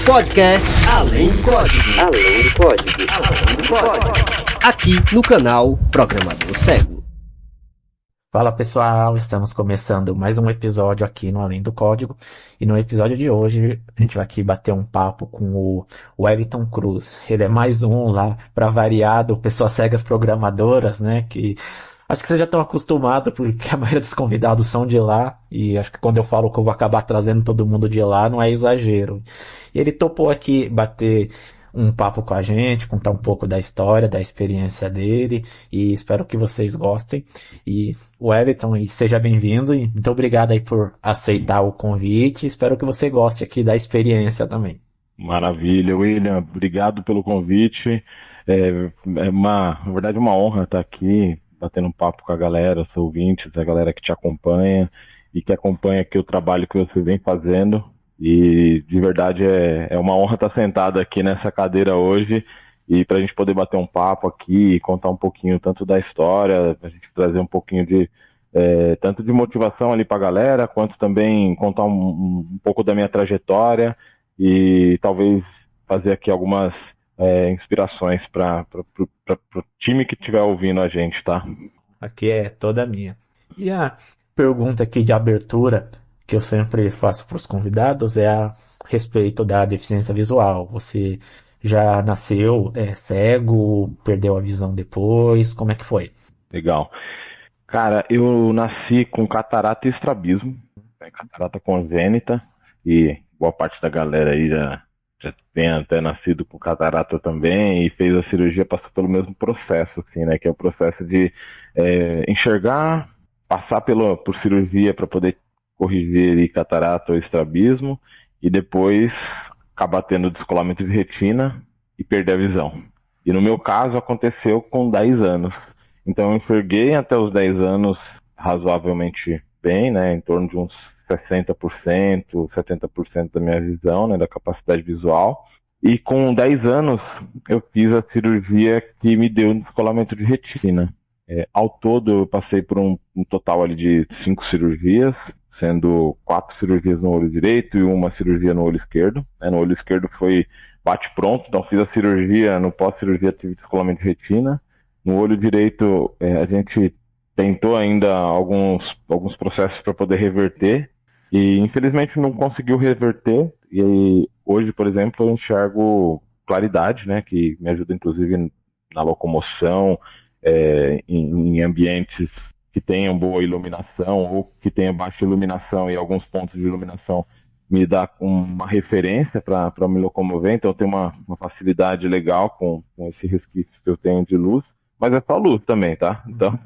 Podcast Além do Código. Além do Código. Além do Código. Aqui no canal Programador Cego. Fala pessoal, estamos começando mais um episódio aqui no Além do Código. E no episódio de hoje a gente vai aqui bater um papo com o Wellington Cruz. Ele é mais um lá para variar do Pessoas Cegas Programadoras, né? Que acho que vocês já estão acostumados porque a maioria dos convidados são de lá. E acho que quando eu falo que eu vou acabar trazendo todo mundo de lá não é exagero. E ele topou aqui bater um papo com a gente, contar um pouco da história, da experiência dele, e espero que vocês gostem. E Wellington, seja bem-vindo, e muito obrigado aí por aceitar o convite, espero que você goste aqui da experiência também. Maravilha, William, obrigado pelo convite, na verdade uma honra estar aqui, batendo um papo com a galera, os ouvintes, a galera que te acompanha, e que acompanha aqui o trabalho que você vem fazendo. E de verdade é uma honra estar sentado aqui nessa cadeira hoje e para a gente poder bater um papo aqui e contar um pouquinho tanto da história, a gente trazer um pouquinho de tanto de motivação ali para a galera, quanto também contar um pouco da minha trajetória e talvez fazer aqui algumas inspirações para o time que estiver ouvindo a gente, tá? Aqui é toda minha. E a pergunta aqui de abertura que eu sempre faço para os convidados é a respeito da deficiência visual. Você já nasceu cego, perdeu a visão depois? Como é que foi? Legal. Cara, eu nasci com catarata e estrabismo, catarata congênita, e boa parte da galera aí já tem até nascido com catarata também e fez a cirurgia, passou pelo mesmo processo, assim, né? Que é o processo de enxergar, passar por cirurgia para poder corrigir ali catarata ou estrabismo e depois acabar tendo descolamento de retina e perder a visão. E no meu caso aconteceu com 10 anos. Então eu enxerguei até os 10 anos razoavelmente bem, né, em torno de uns 60%, 70% da minha visão, né, da capacidade visual. E com 10 anos eu fiz a cirurgia que me deu um descolamento de retina. Ao todo eu passei por um total ali de 5 cirurgias, sendo 4 cirurgias no olho direito e uma cirurgia no olho esquerdo. No olho esquerdo foi bate-pronto, então fiz a cirurgia, no pós-cirurgia tive descolamento de retina. No olho direito a gente tentou ainda alguns processos para poder reverter e infelizmente não conseguiu reverter. E aí, hoje, por exemplo, eu enxergo claridade, né, que me ajuda inclusive na locomoção, em ambientes que tenham boa iluminação ou que tenham baixa iluminação e alguns pontos de iluminação me dá uma referência para me locomover, então eu tenho uma facilidade legal com esse resquício que eu tenho de luz, mas é só luz também, tá? Então...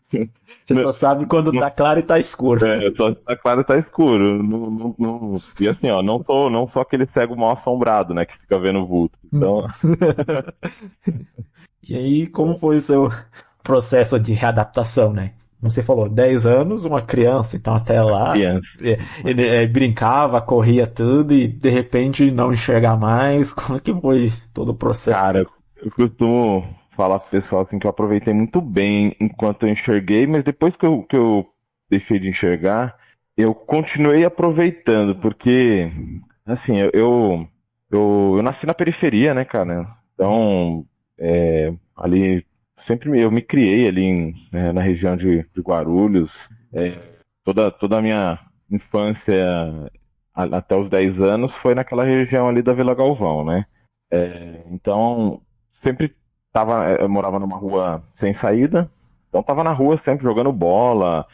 Você só sabe quando tá claro e tá escuro. Só tá claro e tá escuro. E assim, ó, não sou aquele cego mal assombrado, né, que fica vendo vulto. Então... E aí, como foi o seu processo de readaptação, né? Você falou 10 anos, uma criança, então até lá ele brincava, corria tudo e de repente não enxergar mais. Como é que foi todo o processo? Cara, eu costumo falar pro pessoal assim que eu aproveitei muito bem enquanto eu enxerguei, mas depois que eu deixei de enxergar, eu continuei aproveitando, porque assim, eu nasci na periferia, né, cara? Então, ali sempre eu me criei ali na região de Guarulhos, toda a minha infância até os 10 anos foi naquela região ali da Vila Galvão, né? Então sempre eu morava numa rua sem saída, então tava na rua sempre jogando bola,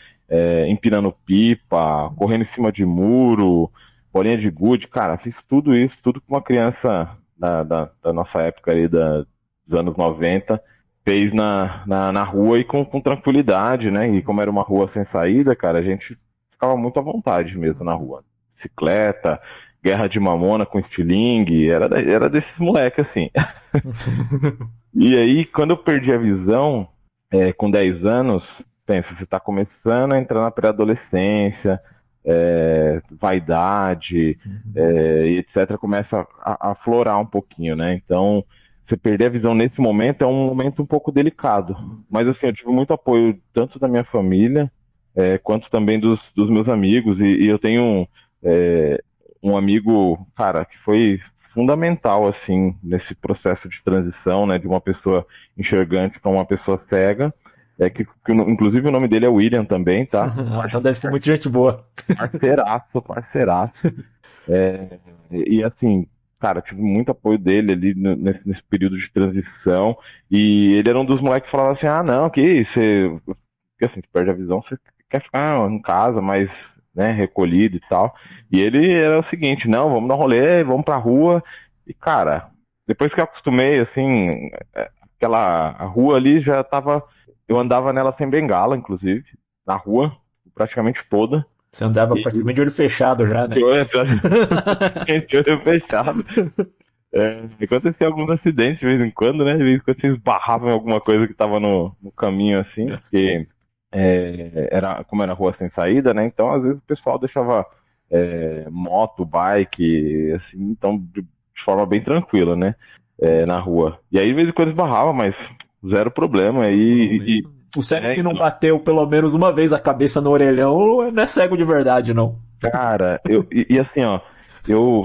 empinando pipa, correndo em cima de muro, bolinha de gude, cara, fiz tudo isso, tudo que uma criança da nossa época ali dos anos 90 fez na rua e com tranquilidade, né? E como era uma rua sem saída, cara, a gente ficava muito à vontade mesmo na rua. Bicicleta, guerra de mamona com estilingue, era desses moleques assim. E aí, quando eu perdi a visão, com 10 anos, pensa, você tá começando a entrar na pré-adolescência, vaidade, e etc., começa a aflorar um pouquinho, né? Então, você perder a visão nesse momento é um momento um pouco delicado. Mas assim, eu tive muito apoio tanto da minha família, quanto também dos meus amigos. E eu tenho um amigo, cara, que foi fundamental, assim, nesse processo de transição, né, de uma pessoa enxergante para uma pessoa cega, inclusive o nome dele é William também, tá? Então deve ser muito gente boa. Parceiraço, parceiraço. E assim, cara, tive muito apoio dele ali nesse período de transição. E ele era um dos moleques que falava assim: ah, não, que você. Porque assim, tu perde a visão, você quer ficar em casa, mais, né, recolhido e tal. E ele era o seguinte: não, vamos dar um rolê, vamos pra rua. E cara, depois que eu acostumei, assim, a rua ali já tava. Eu andava nela sem bengala, inclusive, na rua, praticamente toda. Você andava praticamente de olho fechado já, né? Gente, olho fechado. Acontecia alguns acidentes de vez em quando, né? De vez em quando você esbarrava em alguma coisa que tava no caminho, assim, porque como era rua sem saída, né? Então, às vezes, o pessoal deixava moto, bike, assim, então, de forma bem tranquila, né? Na rua. E aí, de vez em quando, esbarrava, mas zero problema. O cego que não bateu pelo menos uma vez a cabeça no orelhão não é cego de verdade, não. Cara, assim, ó,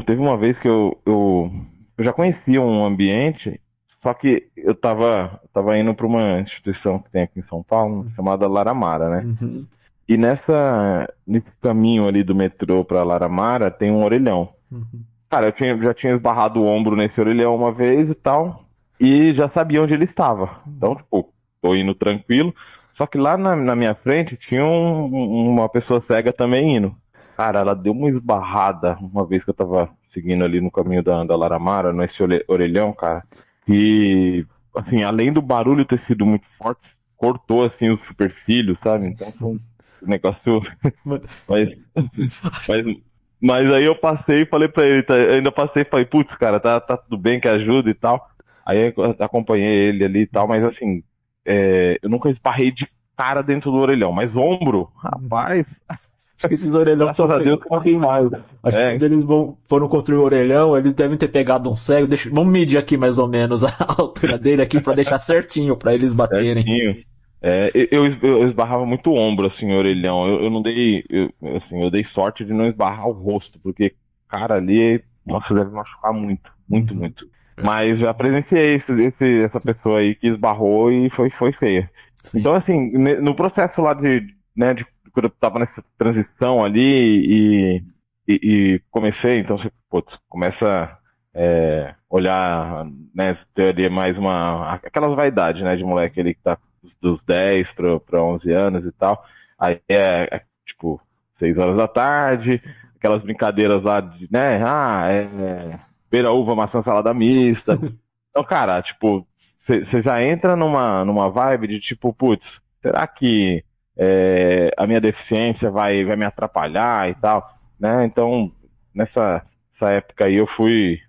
teve uma vez que eu já conhecia um ambiente, só que eu tava indo para uma instituição que tem aqui em São Paulo, chamada Laramara, né? Uhum. E nesse caminho ali do metrô pra Laramara tem um orelhão. Uhum. Cara, já tinha esbarrado o ombro nesse orelhão uma vez e tal, e já sabia onde ele estava. Então, tipo, tô indo tranquilo, só que lá na minha frente tinha uma pessoa cega também indo. Cara, ela deu uma esbarrada uma vez que eu tava seguindo ali no caminho da Laramara, nesse orelhão, cara. E, assim, além do barulho ter sido muito forte, cortou, assim, o supercílio, sabe? Então foi um negócio... mas aí eu passei e falei pra ele, ainda passei e falei, putz, cara, tá tudo bem, que ajuda e tal. Aí eu acompanhei ele ali e tal, mas assim, eu nunca esbarrei de cara dentro do orelhão, mas ombro, rapaz... Acho que esses orelhão Graças a Deus correm mais. Acho que quando eles foram construir o orelhão, eles devem ter pegado um cego. Vamos medir aqui mais ou menos a altura dele aqui pra deixar certinho pra eles baterem. Certinho. Eu esbarrava muito o ombro, assim, o orelhão. Eu não dei. Eu dei sorte de não esbarrar o rosto, porque, cara, ali, nossa, deve machucar muito, muito, muito. Mas já presenciei essa pessoa aí que esbarrou e foi feia. Sim. Então, assim, no processo lá de quando eu tava nessa transição ali e comecei, então você começa a olhar, né, ter mais aquelas vaidades, né, de moleque ali que tá dos 10 para 11 anos e tal. Aí tipo 6 horas da tarde, aquelas brincadeiras lá de, né, beira uva, maçã, salada mista. Então, cara, tipo, você já entra numa vibe de tipo, putz, será que a minha deficiência vai me atrapalhar e tal, né? Então, nessa época aí eu fui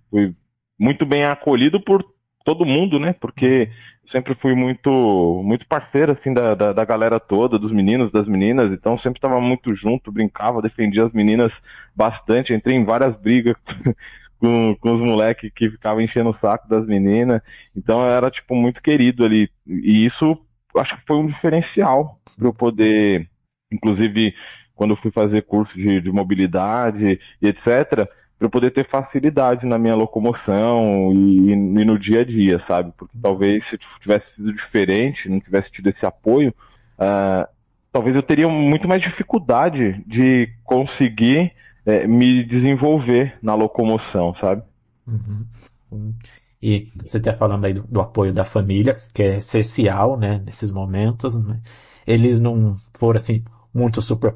muito bem acolhido por todo mundo, né? Porque sempre fui muito muito parceiro, assim, da galera toda, dos meninos, das meninas, então sempre estava muito junto, brincava, defendia as meninas bastante, entrei em várias brigas com os moleques que ficavam enchendo o saco das meninas, então eu era, tipo, muito querido ali, e isso acho que foi um diferencial para eu poder, inclusive, quando eu fui fazer curso de mobilidade e etc., para eu poder ter facilidade na minha locomoção e no dia a dia, sabe? Porque talvez se tivesse sido diferente, não tivesse tido esse apoio, talvez eu teria muito mais dificuldade de conseguir me desenvolver na locomoção, sabe? Uhum. E você está falando aí do apoio da família, que é essencial, né, nesses momentos, né? Eles não foram, assim, muito super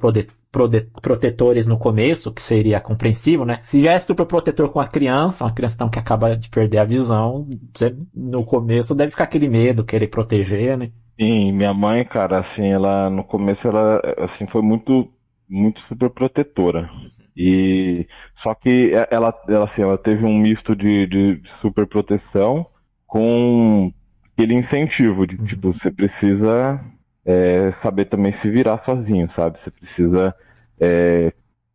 protetores no começo, que seria compreensível, né? Se já é super protetor com a criança, uma criança então, que acaba de perder a visão, você, no começo deve ficar aquele medo, querer proteger, né? Sim, minha mãe, cara, assim, no começo, ela, assim, foi muito, muito super protetora. E só que ela teve um misto de super proteção com aquele incentivo de, tipo, você precisa saber também se virar sozinho, sabe? Você precisa,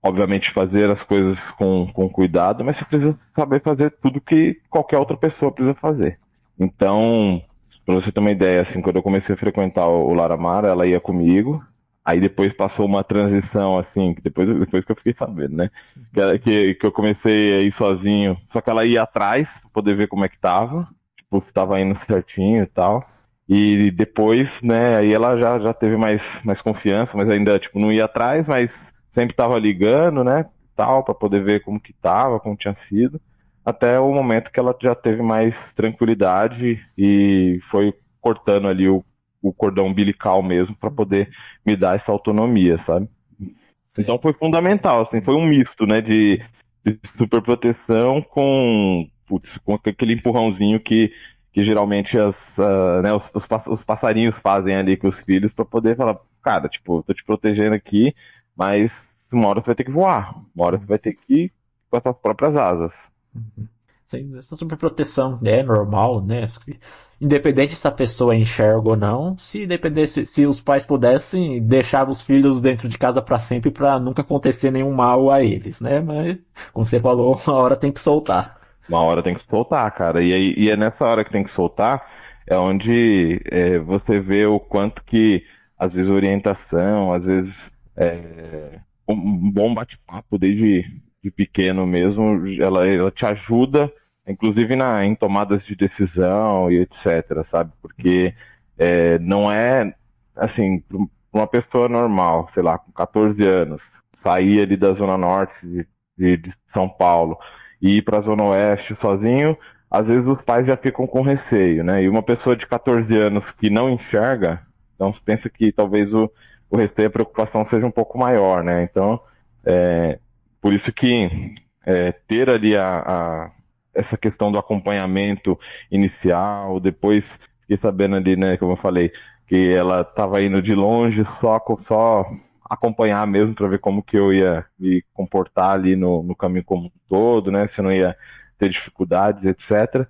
obviamente, fazer as coisas com cuidado, mas você precisa saber fazer tudo que qualquer outra pessoa precisa fazer. Então, pra você ter uma ideia, assim, quando eu comecei a frequentar o Laramara, ela ia comigo, Aí depois passou uma transição, assim, que depois que eu fiquei sabendo, né? Que eu comecei a ir sozinho, só que ela ia atrás pra poder ver como é que tava, tipo, se tava indo certinho e tal. E depois, né, aí ela já teve mais confiança, mas ainda, tipo, não ia atrás, mas sempre tava ligando, né, tal, pra poder ver como que tava, como tinha sido. Até o momento que ela já teve mais tranquilidade e foi cortando ali o cordão umbilical mesmo pra poder me dar essa autonomia, sabe? Então foi fundamental, assim, foi um misto, né, de superproteção putz, com aquele empurrãozinho que geralmente né, os passarinhos fazem ali com os filhos para poder falar, cara, tipo, tô te protegendo aqui, mas uma hora você vai ter que voar, uma hora você vai ter que ir com as suas próprias asas. Sim, essa superproteção é normal, né? Independente se a pessoa enxerga ou não, se dependesse, se os pais pudessem, deixar os filhos dentro de casa para sempre para nunca acontecer nenhum mal a eles, né? Mas, como você falou, uma hora tem que soltar. Uma hora tem que soltar, cara. E é nessa hora que tem que soltar, é onde você vê o quanto que, às vezes, orientação, às vezes, um bom bate-papo desde de pequeno mesmo, ela te ajuda, inclusive em tomadas de decisão e etc, sabe? Porque não é, assim, pra uma pessoa normal, sei lá, com 14 anos, sair ali da Zona Norte de São Paulo e ir para a Zona Oeste sozinho, às vezes os pais já ficam com receio, né? E uma pessoa de 14 anos que não enxerga, então você pensa que talvez o receio, a preocupação seja um pouco maior, né? Então, por isso que ter ali essa questão do acompanhamento inicial, depois fiquei sabendo ali, né, como eu falei, que ela estava indo de longe só acompanhar mesmo para ver como que eu ia me comportar ali no caminho como um todo, né? Se eu não ia ter dificuldades, etc.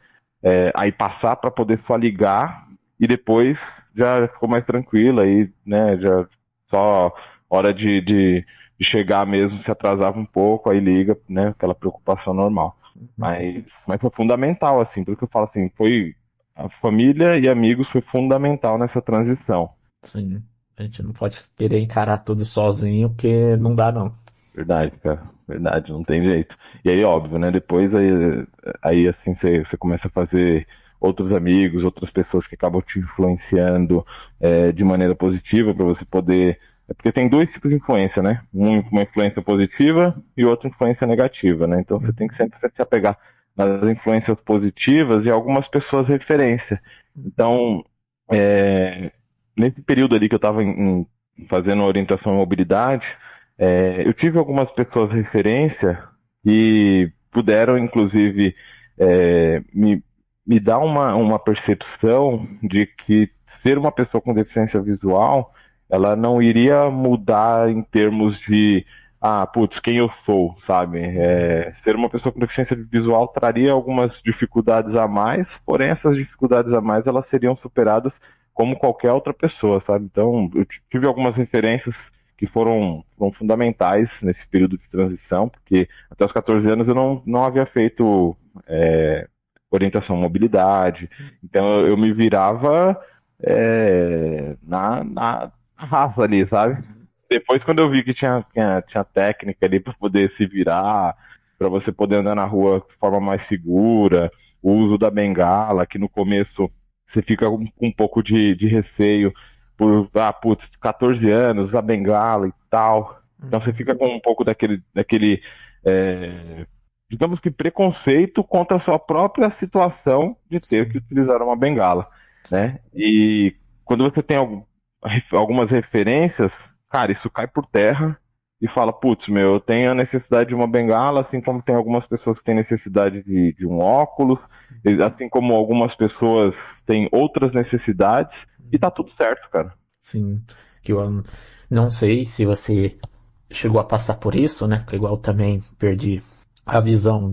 Aí passar para poder só ligar e depois já ficou mais tranquila aí, né? Já só hora de chegar mesmo, se atrasava um pouco, aí liga, né? Aquela preocupação normal. Mas foi fundamental, assim, por isso que eu falo assim, foi a família e amigos foi fundamental nessa transição. Sim, a gente não pode querer encarar tudo sozinho, porque não dá não. Verdade, cara. Verdade, não tem jeito. E aí, óbvio, né? Depois aí assim, você começa a fazer outros amigos, outras pessoas que acabam te influenciando de maneira positiva para você poder. Porque tem dois tipos de influência, né? Uma influência positiva e outra influência negativa, né? Então você tem que sempre se apegar nas influências positivas e algumas pessoas referência. Então, nesse período ali que eu estava fazendo orientação em mobilidade, eu tive algumas pessoas referência que puderam, inclusive, me dar uma percepção de que ser uma pessoa com deficiência visual, ela não iria mudar em termos de, quem eu sou, sabe? Ser uma pessoa com deficiência visual traria algumas dificuldades a mais, porém essas dificuldades a mais, elas seriam superadas como qualquer outra pessoa, sabe? Então, eu tive algumas referências que foram fundamentais nesse período de transição, porque até os 14 anos eu não havia feito orientação à mobilidade, então eu me virava na raça ali, sabe? Depois, quando eu vi que tinha técnica ali para poder se virar, para você poder andar na rua de forma mais segura, o uso da bengala, que no começo você fica com um pouco de receio por, 14 anos, a bengala e tal. Então você fica com um pouco daquele digamos que preconceito contra a sua própria situação de ter que utilizar uma bengala, né? E quando você tem algumas referências, cara, isso cai por terra e fala, eu tenho a necessidade de uma bengala, assim como tem algumas pessoas que têm necessidade de um óculos, assim como algumas pessoas têm outras necessidades, e tá tudo certo, cara. Sim, que eu não sei se você chegou a passar por isso, né? Porque igual eu também perdi a visão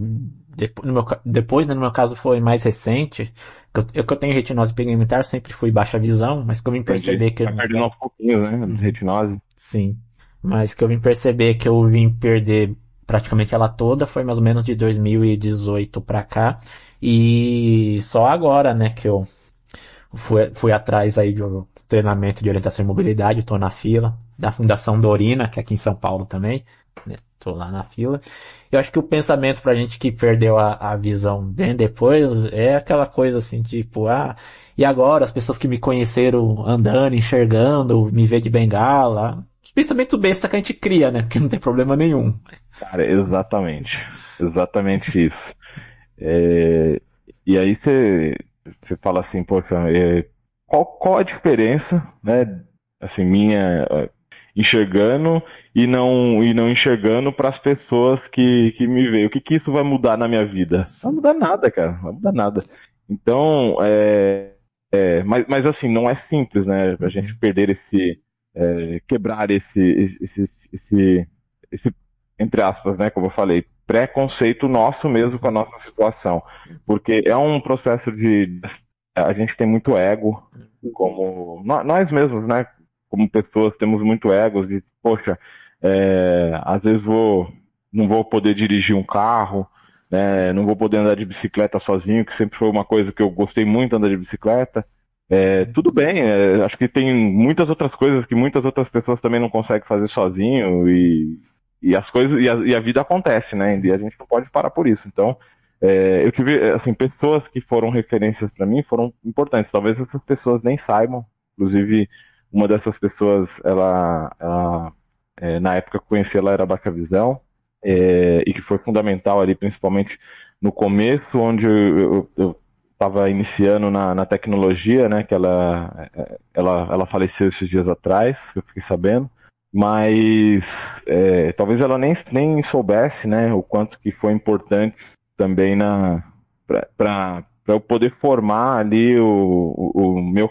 depois, né, no meu caso foi mais recente. Que eu tenho retinose pigmentar, sempre fui baixa visão, mas que eu vim perceber que tá perdendo aos pouquinhos, né? Retinose. Sim, mas que eu vim perceber que eu vim perder praticamente ela toda foi mais ou menos de 2018 pra cá, e só agora, né, que eu fui atrás aí de um treinamento de orientação e mobilidade, tô na fila, da Fundação Dorina, que é aqui em São Paulo também, né? Tô lá na fila. Eu acho que o pensamento pra gente que perdeu a visão bem depois é aquela coisa assim, tipo, e agora as pessoas que me conheceram andando, enxergando, me vê de bengala. Os pensamentos besta que a gente cria, né? Porque não tem problema nenhum. Cara, exatamente. Exatamente isso. É, e aí você fala assim, poxa, qual a diferença, né? Assim, minha enxergando e não enxergando para as pessoas que me veem. O que isso vai mudar na minha vida? Não vai mudar nada, cara. Não vai mudar nada. Então, mas assim, não é simples, né? A gente perder quebrar esse, entre aspas, né? Como eu falei, preconceito nosso mesmo com a nossa situação. Porque é um processo a gente tem muito ego, como nós mesmos, né? Como pessoas temos muito ego de, poxa, às vezes não vou poder dirigir um carro, né? Não vou poder andar de bicicleta sozinho, que sempre foi uma coisa que eu gostei muito, andar de bicicleta. Tudo bem, acho que tem muitas outras coisas que muitas outras pessoas também não conseguem fazer sozinho e as coisas e a vida acontece, né? E a gente não pode parar por isso. Então, eu tive assim pessoas que foram referências para mim, foram importantes. Talvez essas pessoas nem saibam. Inclusive, uma dessas pessoas, ela na época que eu conheci, ela era baixa visão, e que foi fundamental ali, principalmente no começo, onde eu estava iniciando na tecnologia, né? Que ela faleceu esses dias atrás, eu fiquei sabendo. Mas talvez ela nem soubesse, né, o quanto que foi importante também para eu poder formar ali o meu,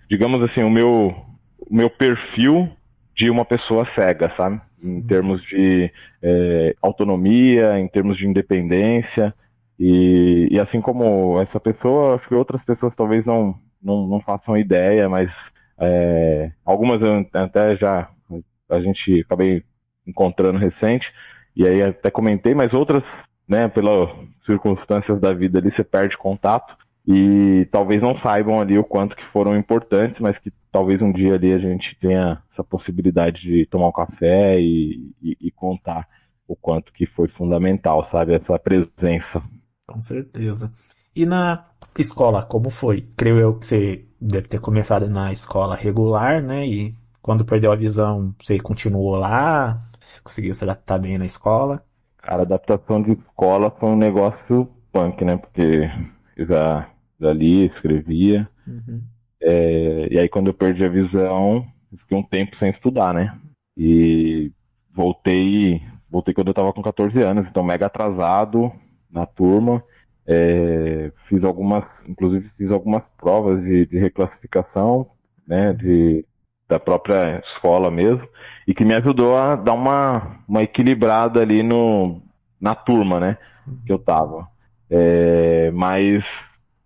digamos assim, o meu perfil de uma pessoa cega, sabe? Em termos de autonomia, em termos de independência. E assim como essa pessoa, acho que outras pessoas talvez não façam ideia, mas algumas eu até a gente acabei encontrando recente, e aí até comentei, mas outras, né, pelas circunstâncias da vida ali, você perde contato e talvez não saibam ali o quanto que foram importantes, mas que talvez um dia ali a gente tenha essa possibilidade de tomar um café e contar o quanto que foi fundamental, sabe, essa presença. Com certeza. E na escola, como foi? Creio eu que você deve ter começado na escola regular, né? E quando perdeu a visão, você continuou lá? Você conseguiu se adaptar bem na escola? Cara, a adaptação de escola foi um negócio punk, né? Porque eu já lia, escrevia. Uhum. E aí quando eu perdi a visão, eu fiquei um tempo sem estudar, né? E voltei quando eu tava com 14 anos, então mega atrasado na turma. Inclusive fiz algumas provas de reclassificação, né? Da própria escola mesmo, e que me ajudou a dar uma equilibrada ali na turma, né, que eu tava. Mas,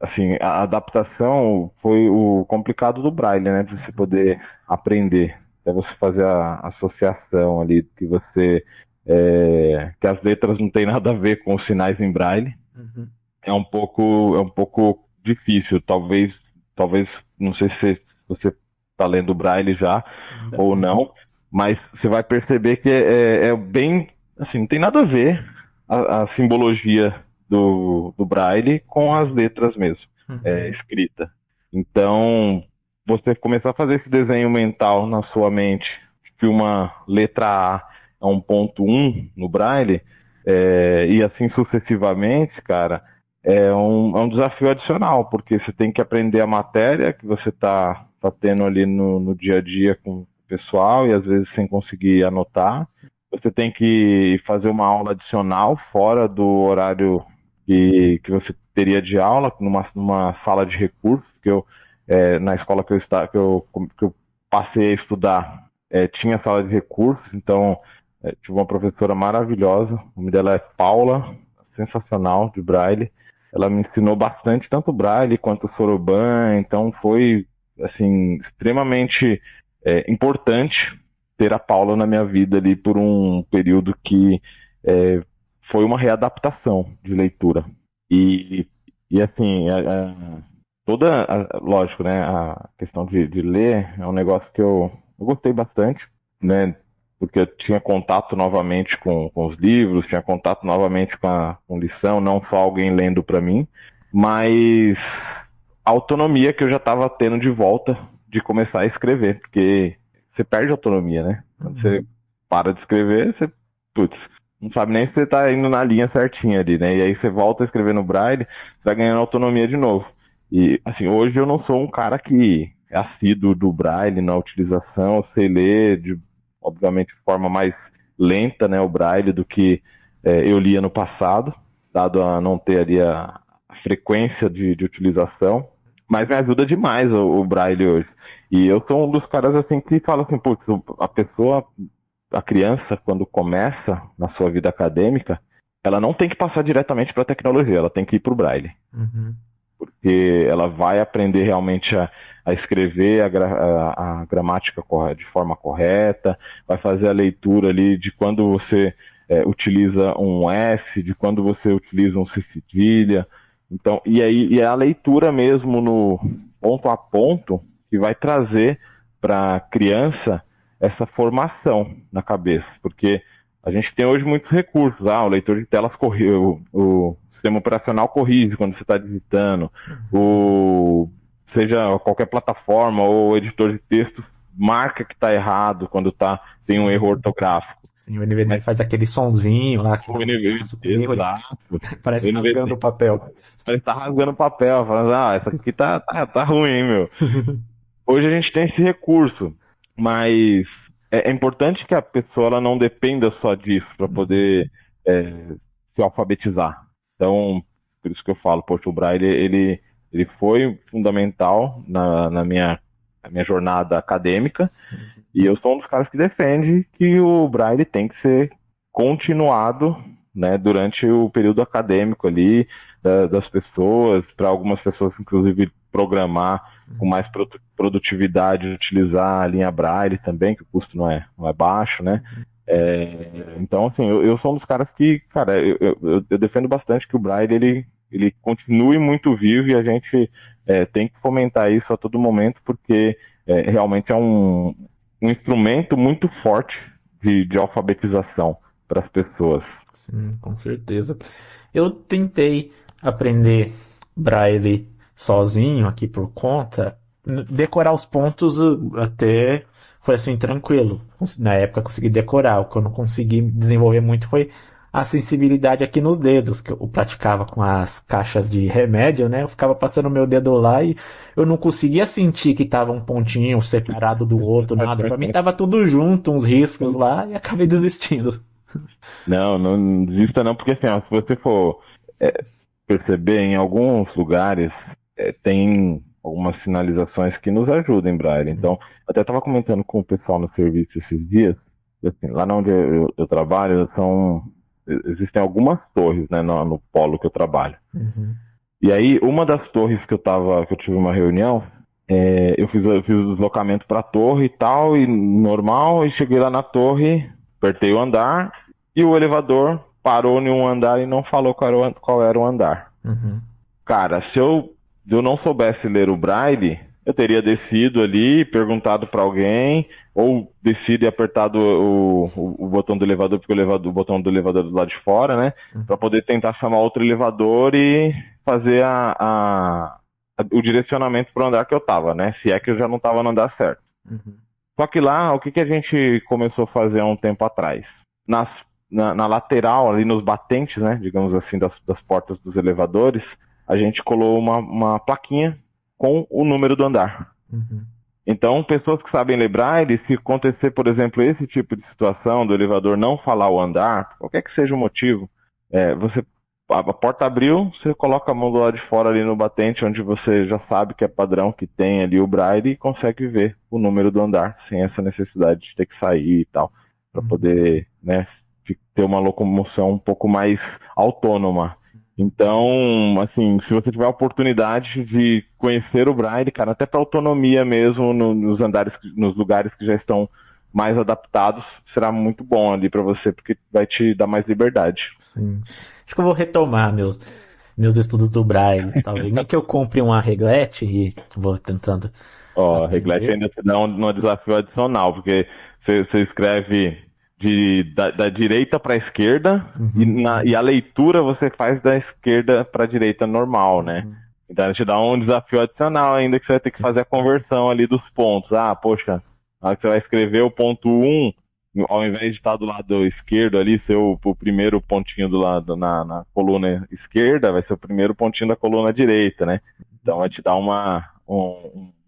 assim, a adaptação foi o complicado do Braille, né, pra você poder aprender, até você fazer a associação ali, que as letras não tem nada a ver com os sinais em Braille. Uhum. É um pouco difícil, talvez, não sei se você tá lendo Braille já ou não, mas você vai perceber que é bem, assim, não tem nada a ver a simbologia do Braille com as letras mesmo, escrita. Então, você começar a fazer esse desenho mental na sua mente, que uma letra A é um ponto 1 no Braille, e assim sucessivamente, cara, é um desafio adicional, porque você tem que aprender a matéria que você tá tendo ali no dia a dia com o pessoal e às vezes sem conseguir anotar. Você tem que fazer uma aula adicional fora do horário que você teria de aula, numa sala de recursos, na escola que eu passei a estudar, tinha sala de recursos, então tive uma professora maravilhosa, o nome dela é Paula, sensacional, de Braille. Ela me ensinou bastante, tanto o Braille quanto o Soroban, então foi, assim, extremamente importante ter a Paula na minha vida ali por um período que foi uma readaptação de leitura. E assim, lógico, né, a questão de ler é um negócio que eu eu gostei bastante, né? Porque eu tinha contato novamente com os livros, tinha contato novamente com lição, não só alguém lendo para mim, mas a autonomia que eu já estava tendo de volta de começar a escrever, porque você perde a autonomia, né? Quando você para de escrever, você, putz, não sabe nem se você tá indo na linha certinha ali, né? E aí você volta a escrever no Braille, você vai ganhando autonomia de novo. E, assim, hoje eu não sou um cara que é assíduo do Braille na utilização, eu sei ler, obviamente, de forma mais lenta, né, o Braille do que eu lia no passado, dado a não ter ali a frequência de utilização, mas me ajuda demais o Braille hoje. E eu sou um dos caras, assim, que fala assim, putz, a criança, quando começa na sua vida acadêmica, ela não tem que passar diretamente para a tecnologia, ela tem que ir para o Braille. Porque ela vai aprender realmente a escrever a gramática de forma correta, vai fazer a leitura ali de quando você utiliza um S, de quando você utiliza um C cedilha. Então, e é a leitura mesmo no ponto a ponto que vai trazer para a criança essa formação na cabeça, porque a gente tem hoje muitos recursos, o leitor de telas corrigiu, o sistema operacional corrige quando você está digitando, seja qualquer plataforma ou editor de texto marca que está errado quando tem um erro ortográfico. Sim, o NVDA faz aquele sonzinho lá. O NVDA, exato. Parece rasgando o papel. Parece que tá rasgando o papel, falando, essa aqui tá ruim, hein, meu. Hoje a gente tem esse recurso, mas é importante que a pessoa ela não dependa só disso para poder se alfabetizar. Então, por isso que eu falo, poxa, o Braille, ele foi fundamental na minha jornada acadêmica, e eu sou um dos caras que defende que o Braille tem que ser continuado, né, durante o período acadêmico ali, das pessoas, para algumas pessoas, inclusive, programar com mais produtividade, utilizar a linha Braille também, que o custo não é baixo, né? Então, assim, eu sou um dos caras que, cara, eu defendo bastante que o Braille, ele continue muito vivo, e a gente tem que fomentar isso a todo momento, porque realmente é um instrumento muito forte de alfabetização para as pessoas. Sim, com certeza. Eu tentei aprender Braille sozinho aqui por conta, decorar os pontos até foi assim tranquilo. Na época eu consegui decorar. O que eu não consegui desenvolver muito foi a sensibilidade aqui nos dedos, que eu praticava com as caixas de remédio, né? Eu ficava passando meu dedo lá e eu não conseguia sentir que tava um pontinho separado do outro, nada. Pra mim tava tudo junto, uns riscos lá, e acabei desistindo. Não desista não, porque assim, se você for perceber, em alguns lugares tem algumas sinalizações que nos ajudam em Braille. Então, eu até estava comentando com o pessoal no serviço esses dias, assim, lá onde eu trabalho, existem algumas torres, né, no polo que eu trabalho. E aí, uma das torres que eu tive uma reunião, eu fiz o deslocamento para a torre e tal, e normal, e cheguei lá na torre, apertei o andar, e o elevador parou em um andar e não falou qual era o andar. Cara, se eu não soubesse ler o Braille, eu teria descido ali, perguntado para alguém, ou descido e apertado o botão do elevador, porque o botão do elevador é do lado de fora, né? Para poder tentar chamar outro elevador e fazer o direcionamento para o andar que eu tava, né? Se é que eu já não tava no andar certo. Só que lá, o que a gente começou a fazer há um tempo atrás? Na lateral, ali nos batentes, né? Digamos assim, das portas dos elevadores, a gente colou uma plaquinha com o número do andar. Então, pessoas que sabem ler Braille, se acontecer, por exemplo, esse tipo de situação do elevador não falar o andar, qualquer que seja o motivo, a porta abriu, você coloca a mão do lado de fora ali no batente, onde você já sabe que é padrão, que tem ali o Braille, e consegue ver o número do andar, sem essa necessidade de ter que sair e tal, para poder, né, ter uma locomoção um pouco mais autônoma. Então, assim, se você tiver a oportunidade de conhecer o Braille, cara, até para autonomia mesmo, nos lugares que já estão mais adaptados, será muito bom ali para você, porque vai te dar mais liberdade. Sim. Acho que eu vou retomar meus estudos do Braille. Talvez nem que eu compre uma reglete e vou tentando Ó, aprender. Reglete ainda te dá um desafio adicional, porque você escreve da direita para a esquerda e a leitura você faz da esquerda para a direita normal, né? Então ele te dá um desafio adicional ainda, que você vai ter que fazer a conversão ali dos pontos. Ah, poxa, na hora que você vai escrever o ponto 1, ao invés de estar do lado esquerdo ali, ser o primeiro pontinho do lado na coluna esquerda, vai ser o primeiro pontinho da coluna direita, né? Então vai te dar uma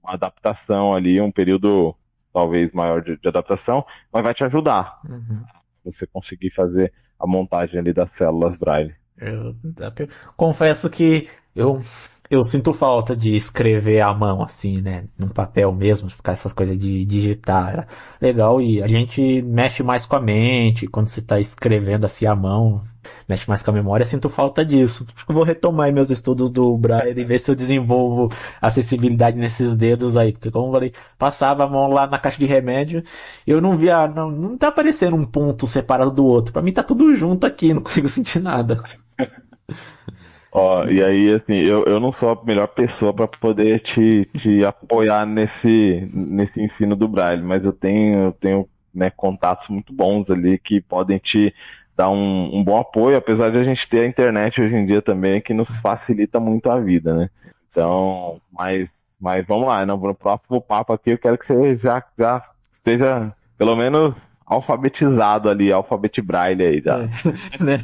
adaptação ali, um período talvez maior de adaptação, mas vai te ajudar você conseguir fazer a montagem ali das células Braille. Eu confesso que eu sinto falta de escrever à mão, assim, né? Num papel mesmo, ficar essas coisas de digitar. Era legal e a gente mexe mais com a mente quando você está escrevendo assim à mão, mexe mais com a memória. Sinto falta disso. Acho que eu vou retomar aí meus estudos do Braille e ver se eu desenvolvo acessibilidade nesses dedos aí. Porque, como eu falei, passava a mão lá na caixa de remédio, eu não via, não tá aparecendo um ponto separado do outro. Pra mim tá tudo junto aqui, não consigo sentir nada. Ó, e aí, assim, eu não sou a melhor pessoa para poder te apoiar nesse ensino do Braille, mas eu tenho né, contatos muito bons ali que podem te dar um bom apoio, apesar de a gente ter a internet hoje em dia também, que nos facilita muito a vida, né? Então, mas vamos lá, no próximo papo aqui eu quero que você já esteja, pelo menos, alfabetizado ali, alfabeto Braille aí, já. Né?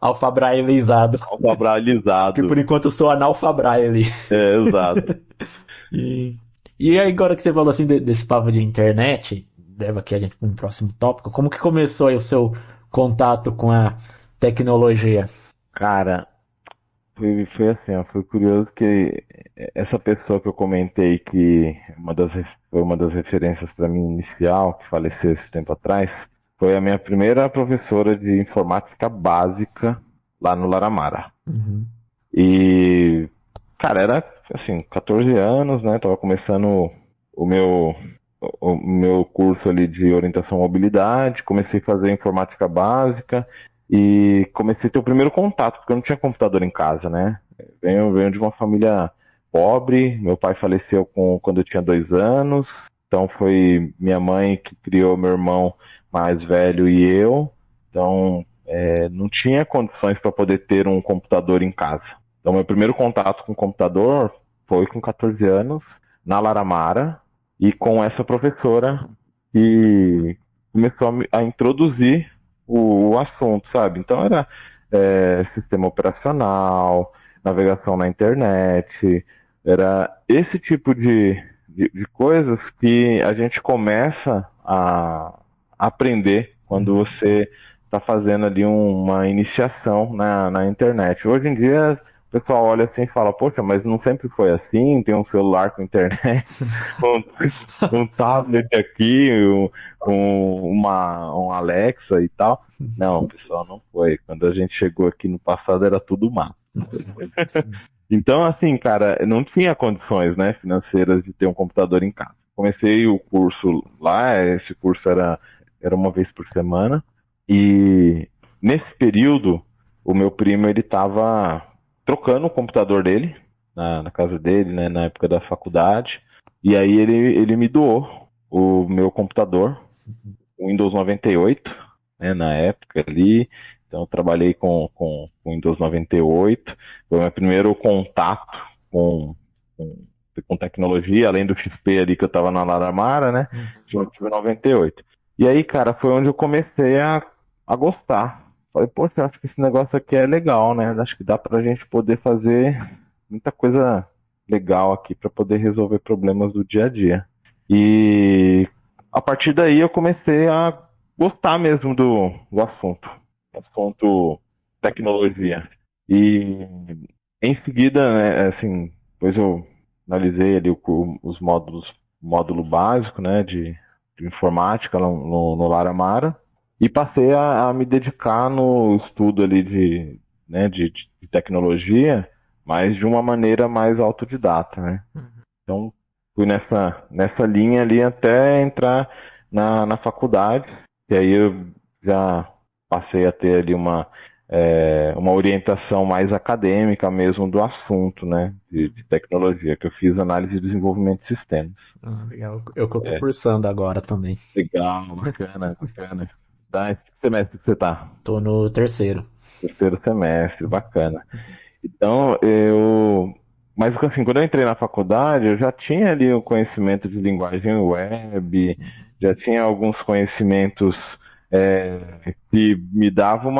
Alfabrailizado. Alfabrailizado. Que por enquanto eu sou analfabraile. É, exato. E aí, agora que você falou assim desse papo de internet, leva aqui a gente para um próximo tópico. Como que começou aí o seu contato com a tecnologia? Cara, foi assim, ó, foi curioso que essa pessoa que eu comentei que foi uma das referências para mim inicial, que faleceu esse tempo atrás, foi a minha primeira professora de informática básica lá no Laramara. E, cara, era assim, 14 anos, né? Tava começando o meu curso ali de orientação à mobilidade, comecei a fazer informática básica e comecei a ter o primeiro contato, porque eu não tinha computador em casa, né? Venho de uma família pobre, meu pai faleceu quando eu tinha 2 anos, então foi minha mãe que criou meu irmão mais velho e eu, então não tinha condições para poder ter um computador em casa. Então meu primeiro contato com o computador foi com 14 anos, na Laramara, e com essa professora que começou a introduzir o assunto, sabe? Então era sistema operacional, navegação na internet, era esse tipo de coisas que a gente começa a aprender quando você está fazendo ali uma iniciação na internet. Hoje em dia o pessoal olha assim e fala, poxa, mas não sempre foi assim, tem um celular com internet, um tablet aqui, um Alexa e tal. Não, pessoal, não foi. Quando a gente chegou aqui no passado era tudo mato. Então, assim, cara, não tinha condições, né, financeiras de ter um computador em casa. Comecei o curso lá, esse curso era uma vez por semana, e nesse período o meu primo ele estava trocando o computador dele na casa dele, né, na época da faculdade, e aí ele me doou o meu computador, o Windows 98, né, na época ali. Então eu trabalhei com Windows 98, foi o meu primeiro contato com tecnologia, além do XP ali que eu estava na Laramara, né, eu tive 98. E aí, cara, foi onde eu comecei a gostar. Falei, poxa, acho que esse negócio aqui é legal, né? Acho que dá pra gente poder fazer muita coisa legal aqui para poder resolver problemas do dia a dia. E a partir daí eu comecei a gostar mesmo do assunto tecnologia. E em seguida, né, assim, depois eu analisei ali os módulo básico, né, de informática no Laramara, e passei a me dedicar no estudo ali de tecnologia, mas de uma maneira mais autodidata, né? Então fui nessa linha ali até entrar na faculdade, e aí eu já passei a ter ali uma uma orientação mais acadêmica mesmo do assunto, né, de tecnologia, que eu fiz análise e desenvolvimento de sistemas. Legal. Eu que eu tô cursando agora também. Legal, bacana, bacana. Tá, que semestre que você tá? Tô no terceiro. Terceiro semestre, bacana. Então, mas assim, quando eu entrei na faculdade, eu já tinha ali o conhecimento de linguagem web, já tinha alguns conhecimentos que me davam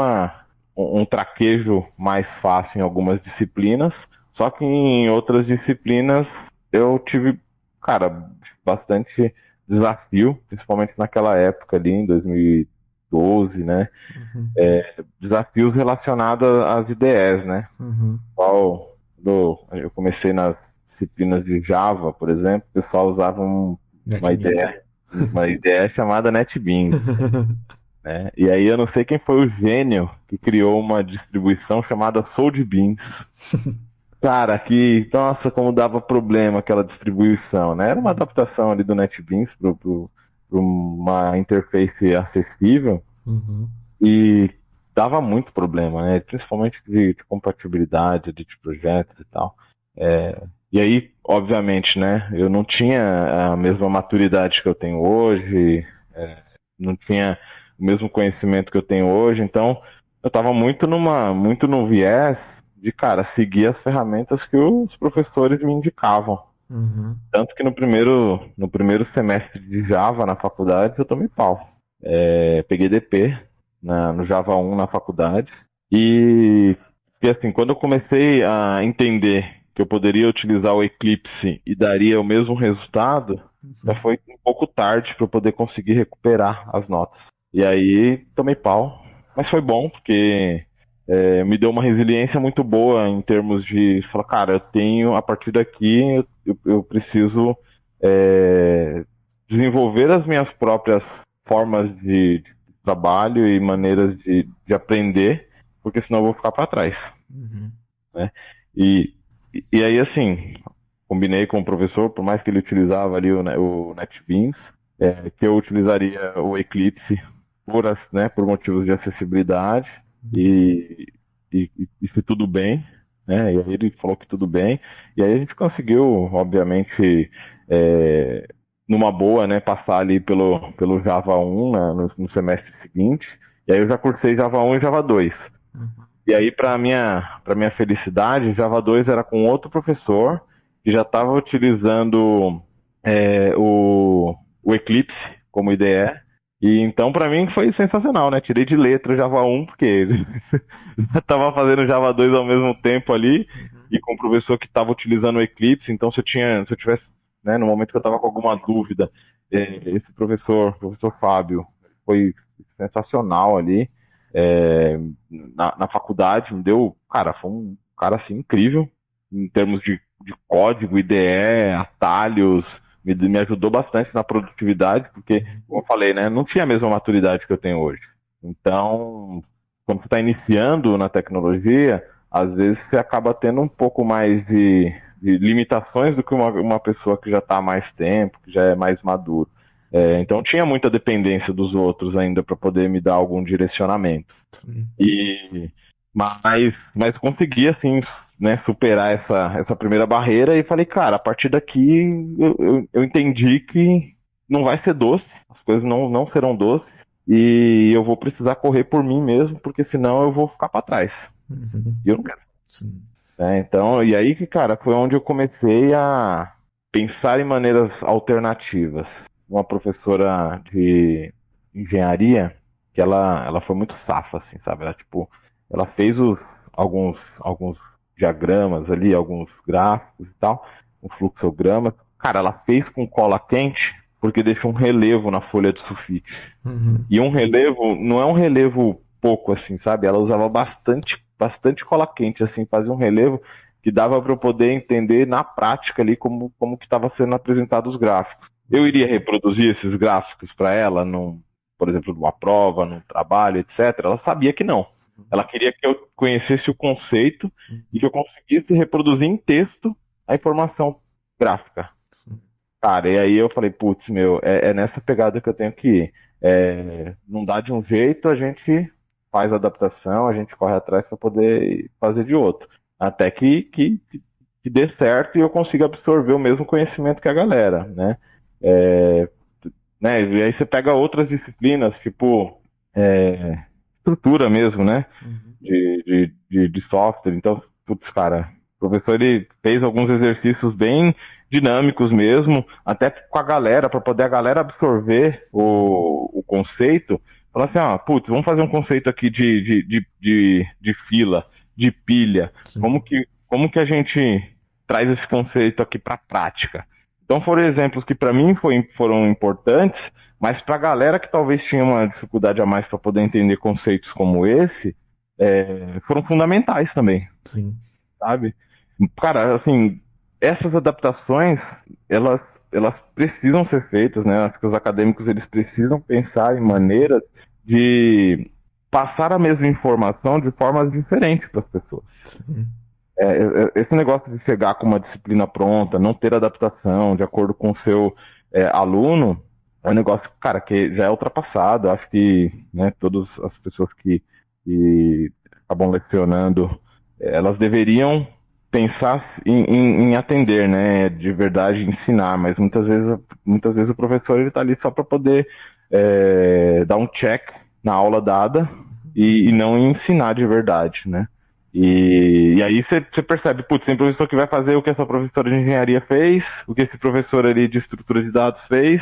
um traquejo mais fácil em algumas disciplinas, só que em outras disciplinas eu tive, cara, bastante desafio, principalmente naquela época ali, em 2012, né? Uhum. Desafios relacionados às IDEs, né? Uhum. Quando eu comecei nas disciplinas de Java, por exemplo, o pessoal usava uma IDE chamada NetBeans, né? E aí eu não sei quem foi o gênio que criou uma distribuição chamada SoldBeans. Cara, nossa, como dava problema aquela distribuição, né? Era uma adaptação ali do NetBeans para uma interface acessível. Uhum. E dava muito problema, né? Principalmente de compatibilidade de projetos e tal. E aí, obviamente, né? Eu não tinha a mesma maturidade que eu tenho hoje, não tinha o mesmo conhecimento que eu tenho hoje, então eu estava muito no viés de, cara, seguir as ferramentas que os professores me indicavam. Uhum. Tanto que no primeiro semestre de Java na faculdade eu tomei pau. Peguei DP no Java 1 na faculdade. E assim, quando eu comecei a entender que eu poderia utilizar o Eclipse e daria o mesmo resultado, já foi um pouco tarde para eu poder conseguir recuperar as notas. E aí tomei pau. Mas foi bom, porque me deu uma resiliência muito boa em termos de falar, cara, a partir daqui, eu preciso desenvolver as minhas próprias formas de trabalho e maneiras de aprender, porque senão eu vou ficar para trás. Uhum. Né? E aí, assim, combinei com o professor, por mais que ele utilizava ali o NetBeans, que eu utilizaria o Eclipse por motivos de acessibilidade e se tudo bem, né? E aí ele falou que tudo bem, e aí a gente conseguiu, obviamente, numa boa, né, passar ali pelo Java 1, né, no semestre seguinte, e aí eu já cursei Java 1 e Java 2. Uhum. E aí, para minha felicidade, Java 2 era com outro professor que já estava utilizando o Eclipse como IDE. E então, para mim, foi sensacional, né? Tirei de letra o Java 1, porque já estava fazendo Java 2 ao mesmo tempo ali, e com o professor que estava utilizando o Eclipse. Então, se eu tivesse, né, no momento que eu estava com alguma dúvida, esse professor Fábio, foi sensacional ali. Na faculdade, foi um cara assim incrível em termos de código, IDE, atalhos, me ajudou bastante na produtividade, porque, como eu falei, né, não tinha a mesma maturidade que eu tenho hoje. Então, quando você está iniciando na tecnologia, às vezes você acaba tendo um pouco mais de limitações do que uma pessoa que já está há mais tempo, que já é mais maduro. Então tinha muita dependência dos outros ainda para poder me dar algum direcionamento. Mas consegui, assim, né, superar essa primeira barreira e falei, cara, a partir daqui eu entendi que não vai ser doce, as coisas não serão doces, e eu vou precisar correr por mim mesmo, porque senão eu vou ficar para trás. Uhum. E eu não quero. Sim. Então, e aí que, cara, foi onde eu comecei a pensar em maneiras alternativas. Uma professora de engenharia, que ela foi muito safa, assim, sabe? Ela fez alguns diagramas ali, alguns gráficos e tal, um fluxograma. Cara, ela fez com cola quente, porque deixa um relevo na folha de sulfite. Uhum. E um relevo, não é um relevo pouco, assim, sabe? Ela usava bastante cola quente, assim, fazia um relevo que dava para eu poder entender na prática ali como que estava sendo apresentados os gráficos. Eu iria reproduzir esses gráficos para ela, por exemplo, numa prova, num trabalho, etc. Ela sabia que não. Ela queria que eu conhecesse o conceito e que eu conseguisse reproduzir em texto a informação gráfica. Sim. Cara, e aí eu falei, putz, é nessa pegada que eu tenho que ir. Não dá de um jeito, a gente faz a adaptação, a gente corre atrás para poder fazer de outro. Até que dê certo e eu consiga absorver o mesmo conhecimento que a galera, né? Né? E aí você pega outras disciplinas, tipo estrutura mesmo, né? De software. Então, putz, cara, o professor ele fez alguns exercícios bem dinâmicos mesmo, até com a galera, para poder a galera absorver o conceito. Falar assim, putz, vamos fazer um conceito aqui de fila, de pilha. Sim. Como que a gente traz esse conceito aqui para a prática? Então foram exemplos que para mim foram importantes, mas para a galera que talvez tinha uma dificuldade a mais para poder entender conceitos como esse, foram fundamentais também. Sim. Sabe? Cara, assim, essas adaptações, elas precisam ser feitas, né? Acho que os acadêmicos eles precisam pensar em maneiras de passar a mesma informação de formas diferentes para as pessoas. Sim. Esse negócio de chegar com uma disciplina pronta, não ter adaptação de acordo com o seu aluno, é um negócio, cara, que já é ultrapassado. Acho que, né, todas as pessoas que acabam lecionando, elas deveriam pensar em atender, né, de verdade ensinar, mas muitas vezes o professor ele tá ali só para poder dar um check na aula dada e não ensinar de verdade, né? E aí você percebe, putz, tem professor que vai fazer o que essa professora de engenharia fez, o que esse professor ali de estrutura de dados fez,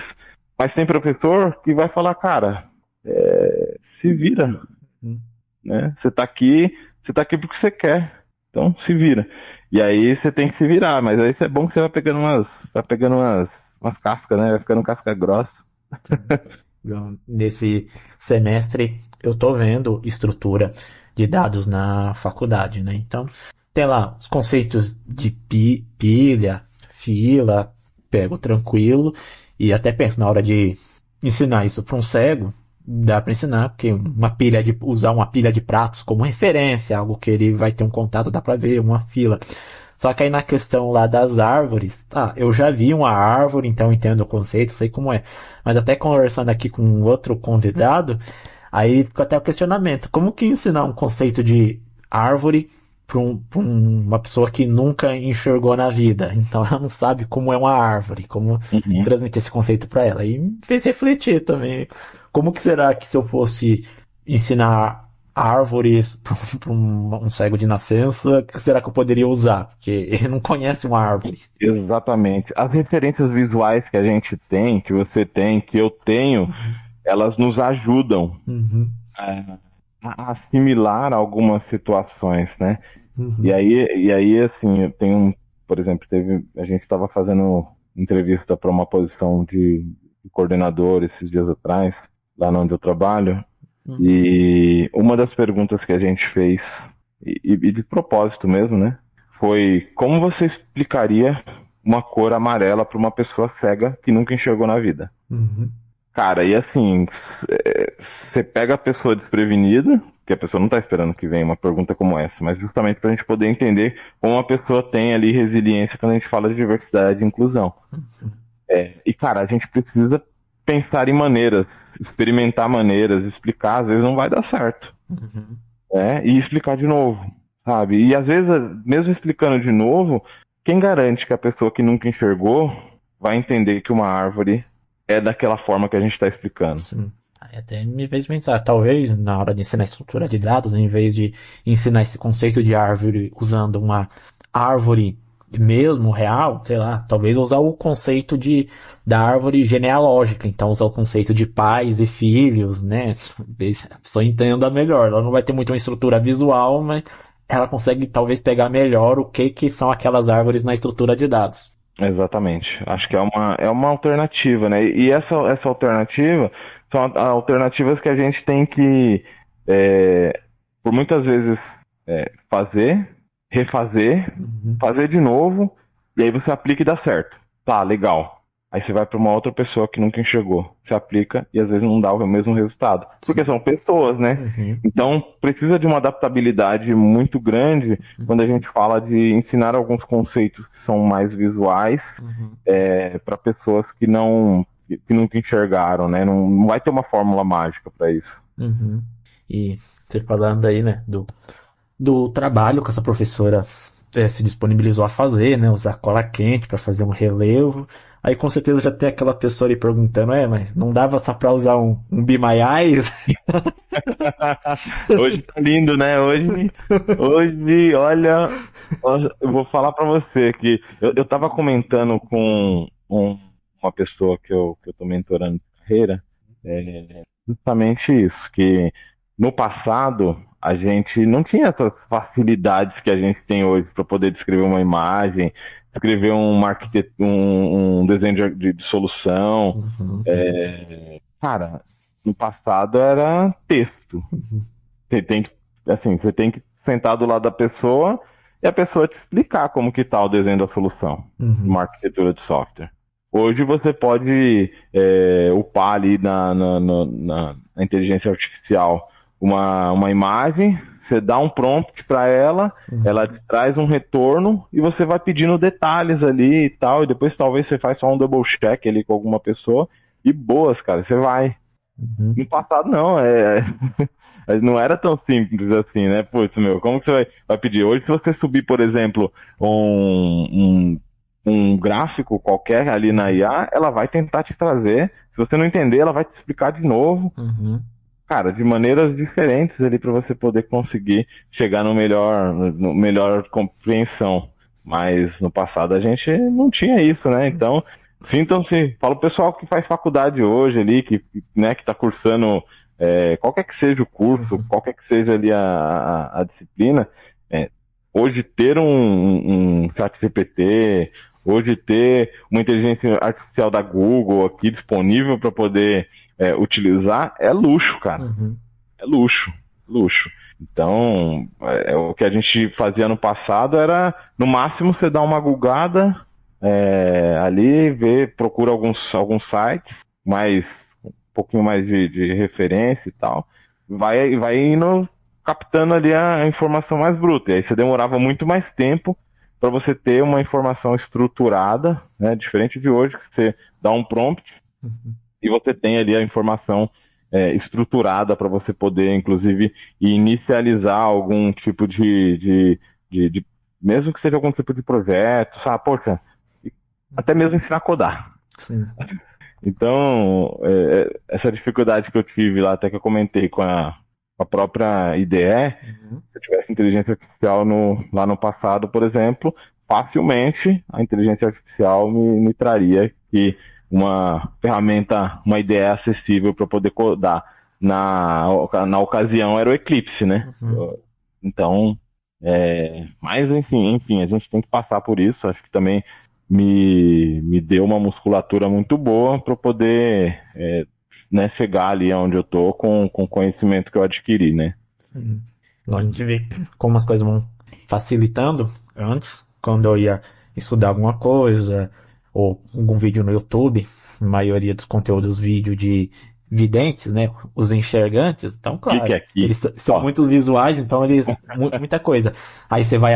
mas tem professor que vai falar, cara, se vira, né? Você tá aqui porque você quer, então se vira. E aí você tem que se virar, mas aí é bom que você vai pegando umas cascas, né? Vai ficando casca grossa. Nesse semestre eu tô vendo estrutura de dados na faculdade, né? Então tem lá os conceitos de pilha, fila, pego tranquilo e até penso na hora de ensinar isso para um cego, dá para ensinar, porque usar uma pilha de pratos como referência, algo que ele vai ter um contato, dá para ver, uma fila. Só que aí na questão lá das árvores, eu já vi uma árvore, então entendo o conceito, sei como é. Mas até conversando aqui com outro convidado, aí fica até o questionamento. Como que ensinar um conceito de árvore para uma pessoa que nunca enxergou na vida? Então ela não sabe como é uma árvore, como transmitir esse conceito para ela. E me fez refletir também. Como que será que se eu fosse ensinar árvores para um cego de nascença, que será que eu poderia usar? Porque ele não conhece uma árvore. Exatamente. As referências visuais que a gente tem, que você tem, que eu tenho, elas nos ajudam a assimilar algumas situações, né? E aí, assim, por exemplo, a gente estava fazendo entrevista para uma posição de coordenador esses dias atrás, lá onde eu trabalho, e uma das perguntas que a gente fez, e de propósito mesmo, né, foi como você explicaria uma cor amarela para uma pessoa cega que nunca enxergou na vida? Cara, e assim, você pega a pessoa desprevenida, que a pessoa não está esperando que venha uma pergunta como essa, mas justamente para a gente poder entender como a pessoa tem ali resiliência quando a gente fala de diversidade e inclusão. E cara, a gente precisa pensar em maneiras, experimentar maneiras, explicar, às vezes não vai dar certo. E explicar de novo, sabe? E às vezes, mesmo explicando de novo, quem garante que a pessoa que nunca enxergou vai entender que uma árvore é daquela forma que a gente está explicando? Sim. Até me fez pensar, talvez na hora de ensinar estrutura de dados, em vez de ensinar esse conceito de árvore usando uma árvore mesmo, real, sei lá, talvez usar o conceito da árvore genealógica, então usar o conceito de pais e filhos, né? A pessoa entenda melhor, ela não vai ter muito uma estrutura visual, mas ela consegue talvez pegar melhor o que são aquelas árvores na estrutura de dados. Exatamente, acho que é uma alternativa, né? E essa alternativa são alternativas que a gente tem que, por muitas vezes, fazer, refazer, fazer de novo, e aí você aplica e dá certo. Tá, legal. Aí você vai para uma outra pessoa que nunca enxergou. Você aplica e às vezes não dá o mesmo resultado. Porque são pessoas, né? Então precisa de uma adaptabilidade muito grande quando a gente fala de ensinar alguns conceitos que são mais visuais para pessoas que nunca enxergaram, né? Não vai ter uma fórmula mágica para isso. E você falando aí, né, do trabalho que essa professora se disponibilizou a fazer, né, usar cola quente para fazer um relevo. Aí com certeza já tem aquela pessoa ali perguntando, mas não dava só pra usar um Be My Eyes? Hoje tá lindo, né? Hoje, olha, eu vou falar pra você que eu tava comentando com uma pessoa que eu tô mentorando de carreira, justamente isso, que no passado a gente não tinha essas facilidades que a gente tem hoje para poder descrever uma imagem, escrever um desenho de solução. Uhum. Cara, no passado era texto. Você tem que sentar do lado da pessoa e a pessoa te explicar como que tá o desenho da solução, Uhum. uma arquitetura de software. Hoje você pode upar ali na inteligência artificial uma imagem, você dá um prompt para ela, ela te traz um retorno e você vai pedindo detalhes ali e tal, e depois talvez você faz só um double check ali com alguma pessoa e boas, cara, você vai. Uhum. No passado não, não era tão simples assim, né? Putz, meu, como que você vai pedir? Hoje, se você subir, por exemplo, um gráfico qualquer ali na IA, ela vai tentar te trazer. Se você não entender, ela vai te explicar de novo. Uhum. Cara, de maneiras diferentes ali para você poder conseguir chegar no melhor compreensão. Mas no passado a gente não tinha isso, né? Então, sintam-se, fala o pessoal que faz faculdade hoje ali, que tá cursando qualquer que seja o curso, qualquer que seja ali a disciplina, hoje ter um chat GPT, hoje ter uma inteligência artificial da Google aqui disponível para poder utilizar, é luxo, cara. Uhum. É luxo. Então, o que a gente fazia no passado era, no máximo, você dá uma googada ali, procura alguns sites, um pouquinho mais de referência e tal, vai indo captando ali a informação mais bruta. E aí você demorava muito mais tempo para você ter uma informação estruturada, né? Diferente de hoje, que você dá um prompt e você tem ali a informação estruturada para você poder, inclusive, inicializar algum tipo de mesmo que seja algum tipo de projeto, sabe? Poxa, até mesmo ensinar a codar. Sim. Então, essa dificuldade que eu tive lá, até que eu comentei com a própria IDE, se eu tivesse inteligência artificial lá no passado, por exemplo, facilmente a inteligência artificial me traria que uma ferramenta, uma IDE acessível para poder codar. Na ocasião era o Eclipse, né? Então, mas enfim, a gente tem que passar por isso. Acho que também me deu uma musculatura muito boa para poder chegar ali onde eu tô com o conhecimento que eu adquiri, né? Sim. A gente vê como as coisas vão facilitando. Antes, quando eu ia estudar alguma coisa ou algum vídeo no YouTube, a maioria dos conteúdos vídeo de videntes, né, os enxergantes, então claro, eles são muito visuais, então eles muita coisa. Aí você vem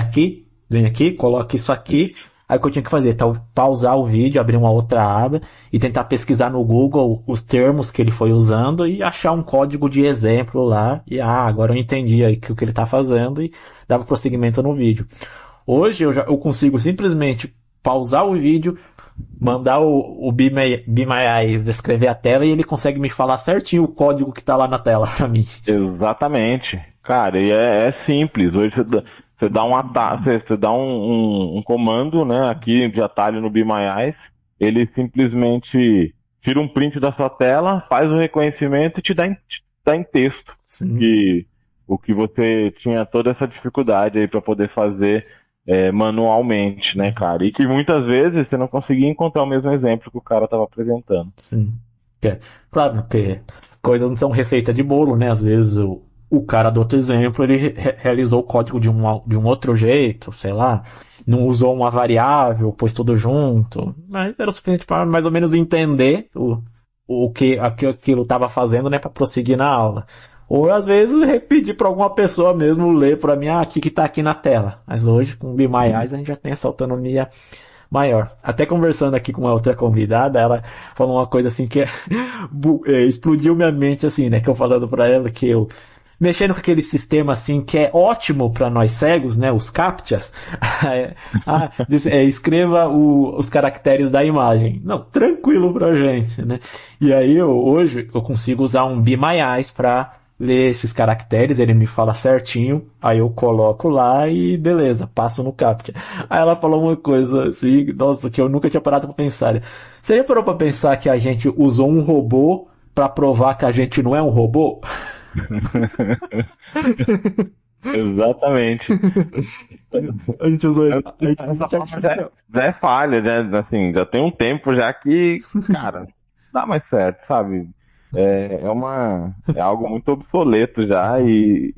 aqui, coloca isso aqui. Aí o que eu tinha que fazer? Então, pausar o vídeo, abrir uma outra aba e tentar pesquisar no Google os termos que ele foi usando e achar um código de exemplo lá. E agora eu entendi aí o que ele está fazendo e dava prosseguimento no vídeo. Hoje eu consigo simplesmente pausar o vídeo, mandar o Be My Eyes descrever a tela e ele consegue me falar certinho o código que está lá na tela para mim. Exatamente. Cara, e é simples. Hoje você dá um comando, né, aqui de atalho no Be My Eyes, ele simplesmente tira um print da sua tela, faz o reconhecimento e te dá em texto. O que você tinha toda essa dificuldade aí para poder fazer manualmente, né, cara? E que muitas vezes você não conseguia encontrar o mesmo exemplo que o cara estava apresentando. Sim. Claro, porque coisas não são receita de bolo, né? Às vezes o cara do outro exemplo, ele realizou o código de um outro jeito, sei lá, não usou uma variável, pôs tudo junto, mas era o suficiente para mais ou menos entender o que aquilo estava fazendo, né, para prosseguir na aula. Ou às vezes pedir para alguma pessoa mesmo ler para mim, aqui que tá aqui na tela. Mas hoje, com o Be My Eyes, a gente já tem essa autonomia maior. Até conversando aqui com uma outra convidada, ela falou uma coisa assim que explodiu minha mente, assim, né? Que eu falando para ela que eu mexendo com aquele sistema assim que é ótimo para nós cegos, né? Os CAPTCHAs. Escreva os caracteres da imagem. Não, tranquilo pra gente, né? E aí hoje eu consigo usar um Be My Eyes para ler esses caracteres, ele me fala certinho, aí eu coloco lá e beleza, passo no CAPTCHA. Aí ela falou uma coisa assim, nossa, que eu nunca tinha parado pra pensar. Você já parou pra pensar que a gente usou um robô pra provar que a gente não é um robô? Exatamente. A gente usou Essa forma já é falha, né? Assim, já tem um tempo já que, cara, não dá mais certo, sabe? É algo muito obsoleto já e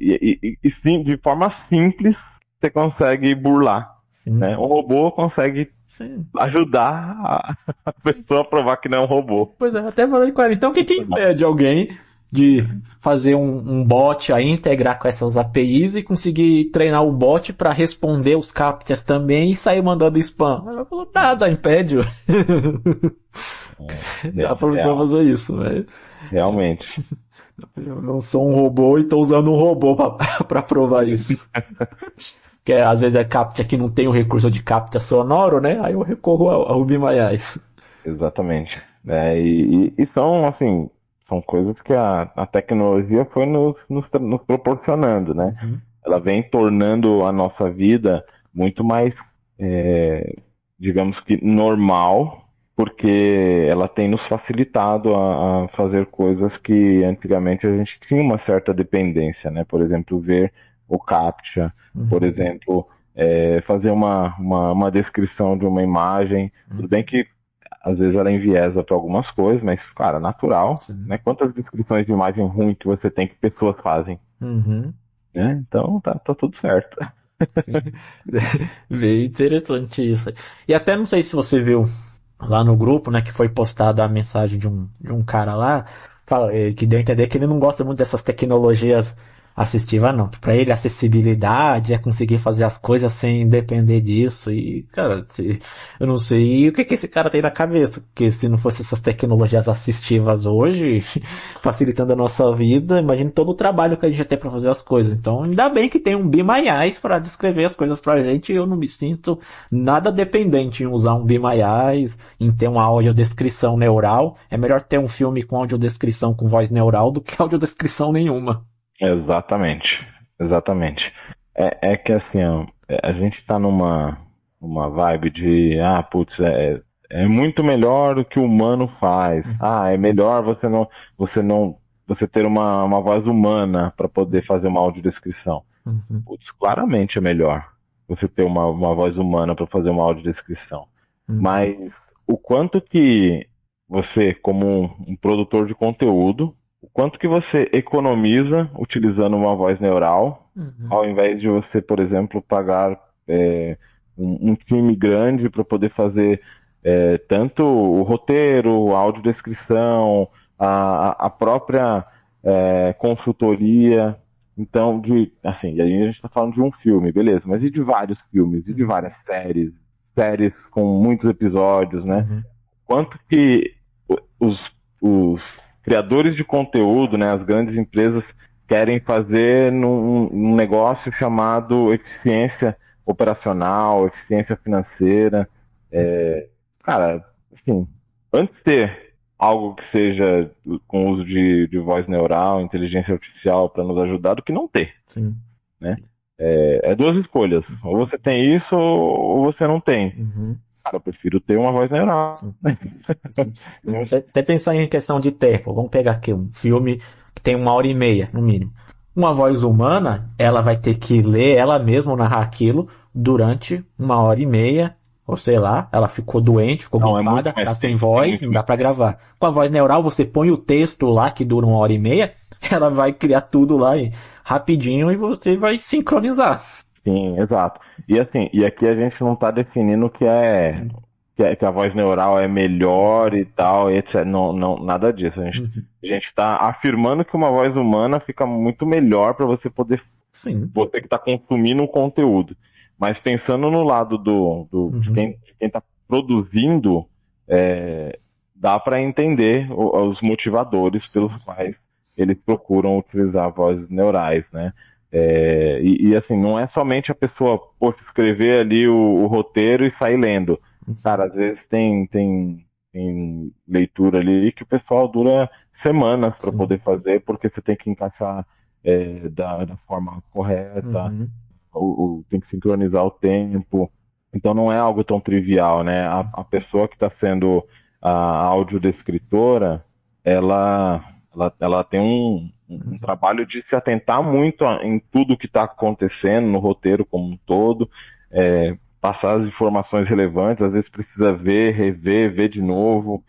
sim, de forma simples você consegue burlar, Sim. né? Um robô consegue Sim. ajudar a pessoa a provar que não é um robô. Pois é, até falei com ela. Então, o que impede alguém de fazer um bot aí, integrar com essas APIs e conseguir treinar o bot para responder os CAPTCHAs também e sair mandando spam? Ela falou, nada impede. Dá pra você fazer isso, né? Realmente. Eu não sou um robô e tô usando um robô pra provar isso. Porque às vezes é CAPTCHA que não tem o recurso de CAPTCHA sonoro, né? Aí eu recorro ao Be My Eyes. Exatamente. E são, assim, são coisas que a tecnologia foi nos proporcionando, né? Uhum. Ela vem tornando a nossa vida muito mais, digamos que, normal, porque ela tem nos facilitado a fazer coisas que antigamente a gente tinha uma certa dependência, né? Por exemplo, ver o CAPTCHA, por exemplo, fazer uma descrição de uma imagem. Tudo bem que às vezes ela enviesa para algumas coisas, mas, cara, natural, né? Quantas descrições de imagem ruim que você tem que pessoas fazem? Uhum. Né? Então tá tudo certo. Bem interessante isso. E até não sei se você viu lá no grupo, né, que foi postada a mensagem de um cara lá, que deu a entender que ele não gosta muito dessas tecnologias assistivas, não. Que pra ele acessibilidade é conseguir fazer as coisas sem depender disso. E, cara, eu não sei o que esse cara tem na cabeça. Porque se não fosse essas tecnologias assistivas hoje, facilitando a nossa vida, imagine todo o trabalho que a gente ia ter pra fazer as coisas. Então, ainda bem que tem um Be My Eyes pra descrever as coisas pra gente. E eu não me sinto nada dependente em usar um Be My Eyes, em ter uma audiodescrição neural. É melhor ter um filme com audiodescrição com voz neural do que audiodescrição nenhuma. Exatamente. É que assim, ó, a gente tá numa vibe de, é muito melhor o que o humano faz. É melhor você ter uma voz humana para poder fazer uma audiodescrição. Putz, claramente é melhor você ter uma voz humana para fazer uma audiodescrição. Mas o quanto que você, como um produtor de conteúdo, o quanto que você economiza utilizando uma voz neural, ao invés de você, por exemplo, pagar um time grande para poder fazer tanto o roteiro, a audiodescrição, a própria consultoria. Então, assim, aí a gente está falando de um filme, beleza, mas e de vários filmes, e de várias séries com muitos episódios, né? Quanto que os criadores de conteúdo, né, as grandes empresas querem fazer num negócio chamado eficiência operacional, eficiência financeira. Cara, assim, antes de ter algo que seja com uso de voz neural, inteligência artificial para nos ajudar, do que não ter. Sim. Né? Duas escolhas. Ou você tem isso ou você não tem. Cara, eu prefiro ter uma voz neural. Até pensar em questão de tempo. Vamos pegar aqui um filme que tem 1h30, no mínimo. Uma voz humana, ela vai ter que ler ela mesma ou narrar aquilo durante 1h30, ou sei lá, ela ficou doente, ficou gripada, tá sem voz, não dá pra gravar. Com a voz neural, você põe o texto lá que dura 1h30, ela vai criar tudo lá rapidinho e você vai sincronizar. Sim, exato. E assim, e aqui a gente não está definindo que a voz neural é melhor e tal, e etc. Não, nada disso. A gente está afirmando que uma voz humana fica muito melhor para você poder, você que está consumindo o conteúdo. Mas pensando no lado de quem está produzindo, dá para entender os motivadores pelos quais eles procuram utilizar vozes neurais, né? Assim, não é somente a pessoa, pô, escrever ali o roteiro e sair lendo. Cara, às vezes tem leitura ali que o pessoal dura semanas para Sim. poder fazer, porque você tem que encaixar da forma correta, Uhum. tem que sincronizar o tempo. Então não é algo tão trivial, né? A pessoa que está sendo a audiodescritora, ela tem um trabalho de se atentar muito em tudo que está acontecendo no roteiro como um todo, passar as informações relevantes, às vezes precisa ver, rever, ver de novo.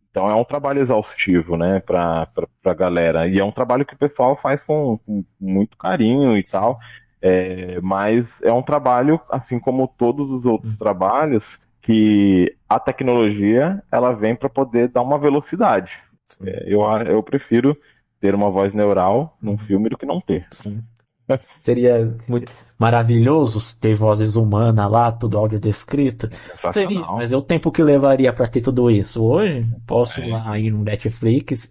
Então é um trabalho exaustivo, né, para a galera. E é um trabalho que o pessoal faz com muito carinho e tal. Mas é um trabalho, assim como todos os outros trabalhos, que a tecnologia ela vem para poder dar uma velocidade. Eu prefiro ter uma voz neural num filme do que não ter. Sim. Seria muito maravilhoso ter vozes humanas lá, tudo áudio descrito. Seria, Sensacional. mas é o tempo que levaria para ter tudo isso. Hoje, posso ir lá ir no Netflix,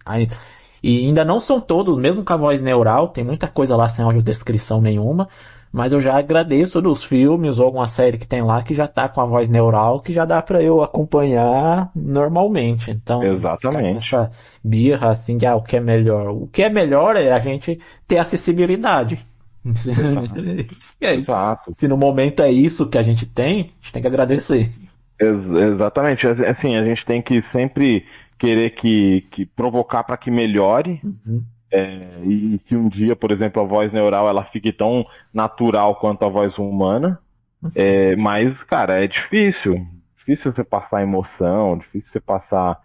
e ainda não são todos, mesmo com a voz neural, tem muita coisa lá sem audiodescrição nenhuma, mas eu já agradeço dos filmes ou alguma série que tem lá que já tá com a voz neural, que já dá para eu acompanhar normalmente. Então, ficar com Exatamente. essa birra assim, de o que é melhor? O que é melhor é a gente ter acessibilidade. E aí, Exato. se no momento é isso que a gente tem que agradecer. Exatamente. Assim, a gente tem que sempre querer que provocar para que melhore. Uhum. E que um dia, por exemplo, a voz neural ela fique tão natural quanto a voz humana. Mas, cara, é difícil. Difícil você passar emoção, difícil você passar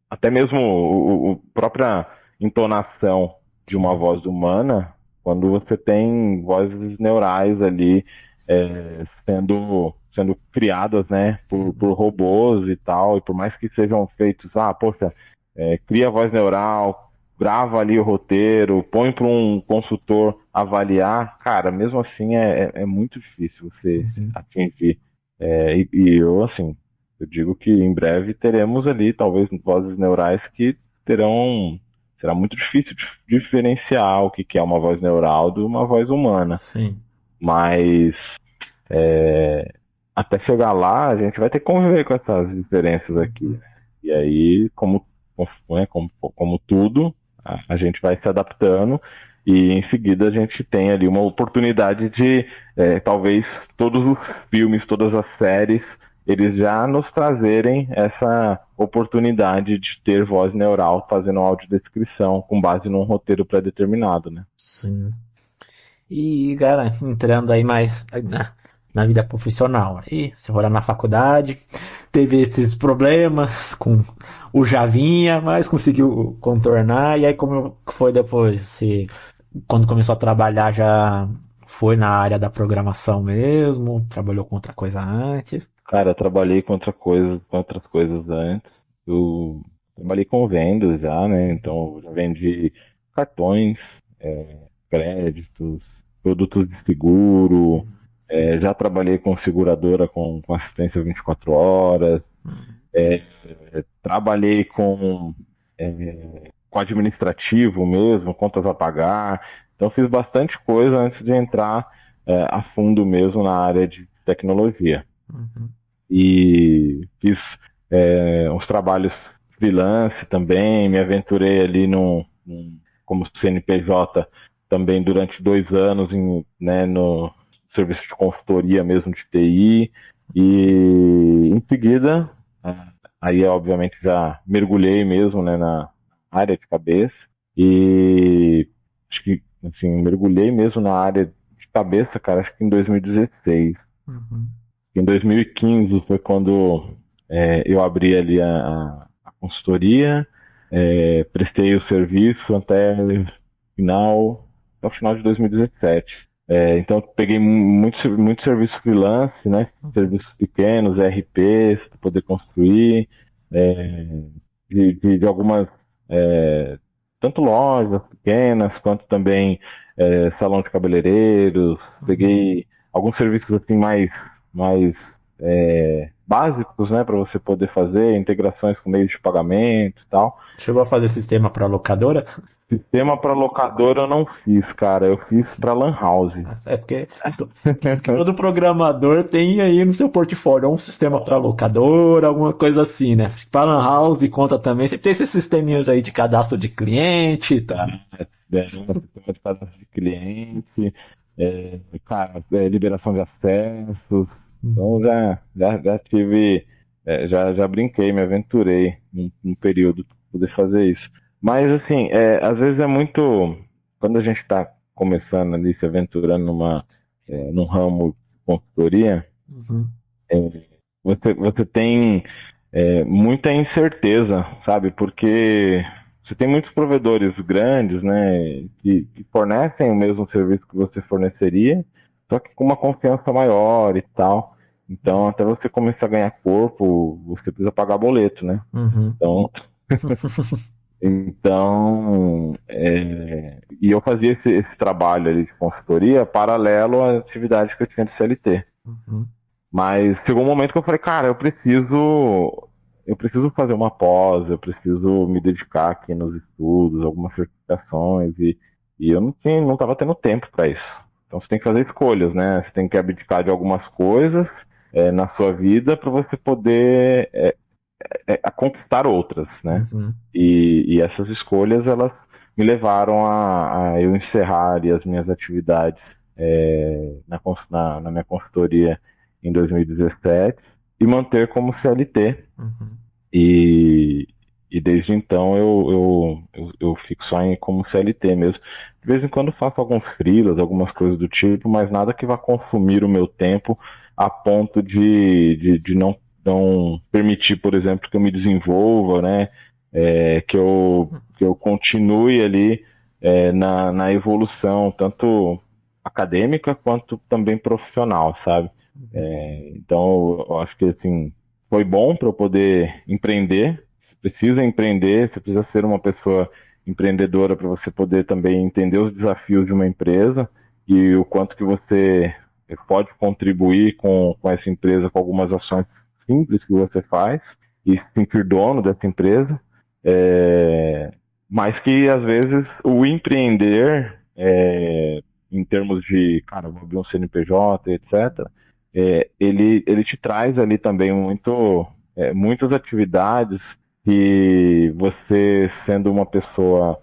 até mesmo a própria entonação de uma voz humana quando você tem vozes neurais ali sendo criadas, né, por robôs e tal, e por mais que sejam feitos, poxa, cria a voz neural, grava ali o roteiro, põe para um consultor avaliar, cara, mesmo assim é muito difícil você atingir. Eu, assim, eu digo que em breve teremos ali, talvez, vozes neurais que será muito difícil diferenciar o que é uma voz neural de uma voz humana. Sim. Mas até chegar lá, a gente vai ter que conviver com essas diferenças aqui. E aí, como tudo, a gente vai se adaptando e em seguida a gente tem ali uma oportunidade de talvez todos os filmes, todas as séries, eles já nos trazerem essa oportunidade de ter voz neural fazendo audiodescrição com base num roteiro pré-determinado, né? Sim. E, cara, entrando aí mais na vida profissional. Aí, você foi lá na faculdade, teve esses problemas com o Javinha, mas conseguiu contornar. E aí, como foi depois? Você, quando começou a trabalhar, já foi na área da programação mesmo? Trabalhou com outra coisa antes? Cara, eu trabalhei com outras coisas antes. Eu trabalhei com vendas já, né? Então, eu já vendi cartões, créditos, produtos de seguro. Já trabalhei com seguradora com assistência 24 horas. Trabalhei com administrativo mesmo, contas a pagar. Então, fiz bastante coisa antes de entrar a fundo mesmo na área de tecnologia. Uhum. E fiz uns trabalhos freelance também, me aventurei ali como CNPJ também durante 2 anos no serviço de consultoria mesmo de TI, e em seguida aí obviamente já mergulhei mesmo, né, na área de cabeça, e acho que assim, mergulhei mesmo na área de cabeça, cara, acho que em 2016. Uhum. Em 2015 foi quando eu abri ali a consultoria, prestei o serviço até o final de 2017. Então peguei muito serviço freelance, né? Serviços pequenos, RPs, para poder construir, de algumas, tanto lojas pequenas, quanto também salão de cabeleireiros. Peguei alguns serviços assim mais básicos, né, para você poder fazer integrações com meios de pagamento e tal. Chegou a fazer sistema para locadora? Sistema para locadora eu não fiz, cara. Eu fiz para Lan House. É porque diz que todo programador tem aí no seu portfólio um sistema para locadora, alguma coisa assim, né? Para Lan House conta também. Sempre tem esses sisteminhas aí de cadastro de cliente e tal. Sistema de cadastro de cliente, cara, liberação de acessos. Então já tive, já brinquei, me aventurei num período para poder fazer isso. Mas assim, às vezes é muito. Quando a gente está começando ali, se aventurando num ramo de consultoria, Uhum. você tem muita incerteza, sabe? Porque você tem muitos provedores grandes, né, que fornecem o mesmo serviço que você forneceria, só que com uma confiança maior e tal. Então, até você começar a ganhar corpo, você precisa pagar boleto, né? Uhum. Então, e eu fazia esse trabalho ali de consultoria paralelo à atividade que eu tinha de CLT. Uhum. Mas chegou um momento que eu falei, cara, eu preciso fazer uma pós, eu preciso me dedicar aqui nos estudos, algumas certificações, e eu não estava tendo tempo para isso. Então você tem que fazer escolhas, né? Você tem que abdicar de algumas coisas na sua vida para você poder a conquistar outras, né? Uhum. E essas escolhas, elas me levaram a eu encerrar ali as minhas atividades na minha consultoria em 2017 e manter como CLT. Uhum. E desde então eu fico só como CLT mesmo. De vez em quando faço alguns freelas, algumas coisas do tipo, mas nada que vá consumir o meu tempo a ponto de não permitir, por exemplo, que eu me desenvolva, né? Que eu continue ali na evolução, tanto acadêmica quanto também profissional, sabe? Então, eu acho que assim, foi bom para eu poder empreender. Você precisa empreender, você precisa ser uma pessoa empreendedora para você poder também entender os desafios de uma empresa e o quanto que você pode contribuir com essa empresa com algumas ações simples que você faz e se sentir dono dessa empresa. Mas que às vezes o empreender em termos de, cara, vou abrir um CNPJ, etc., ele te traz ali também muitas atividades que você, sendo uma pessoa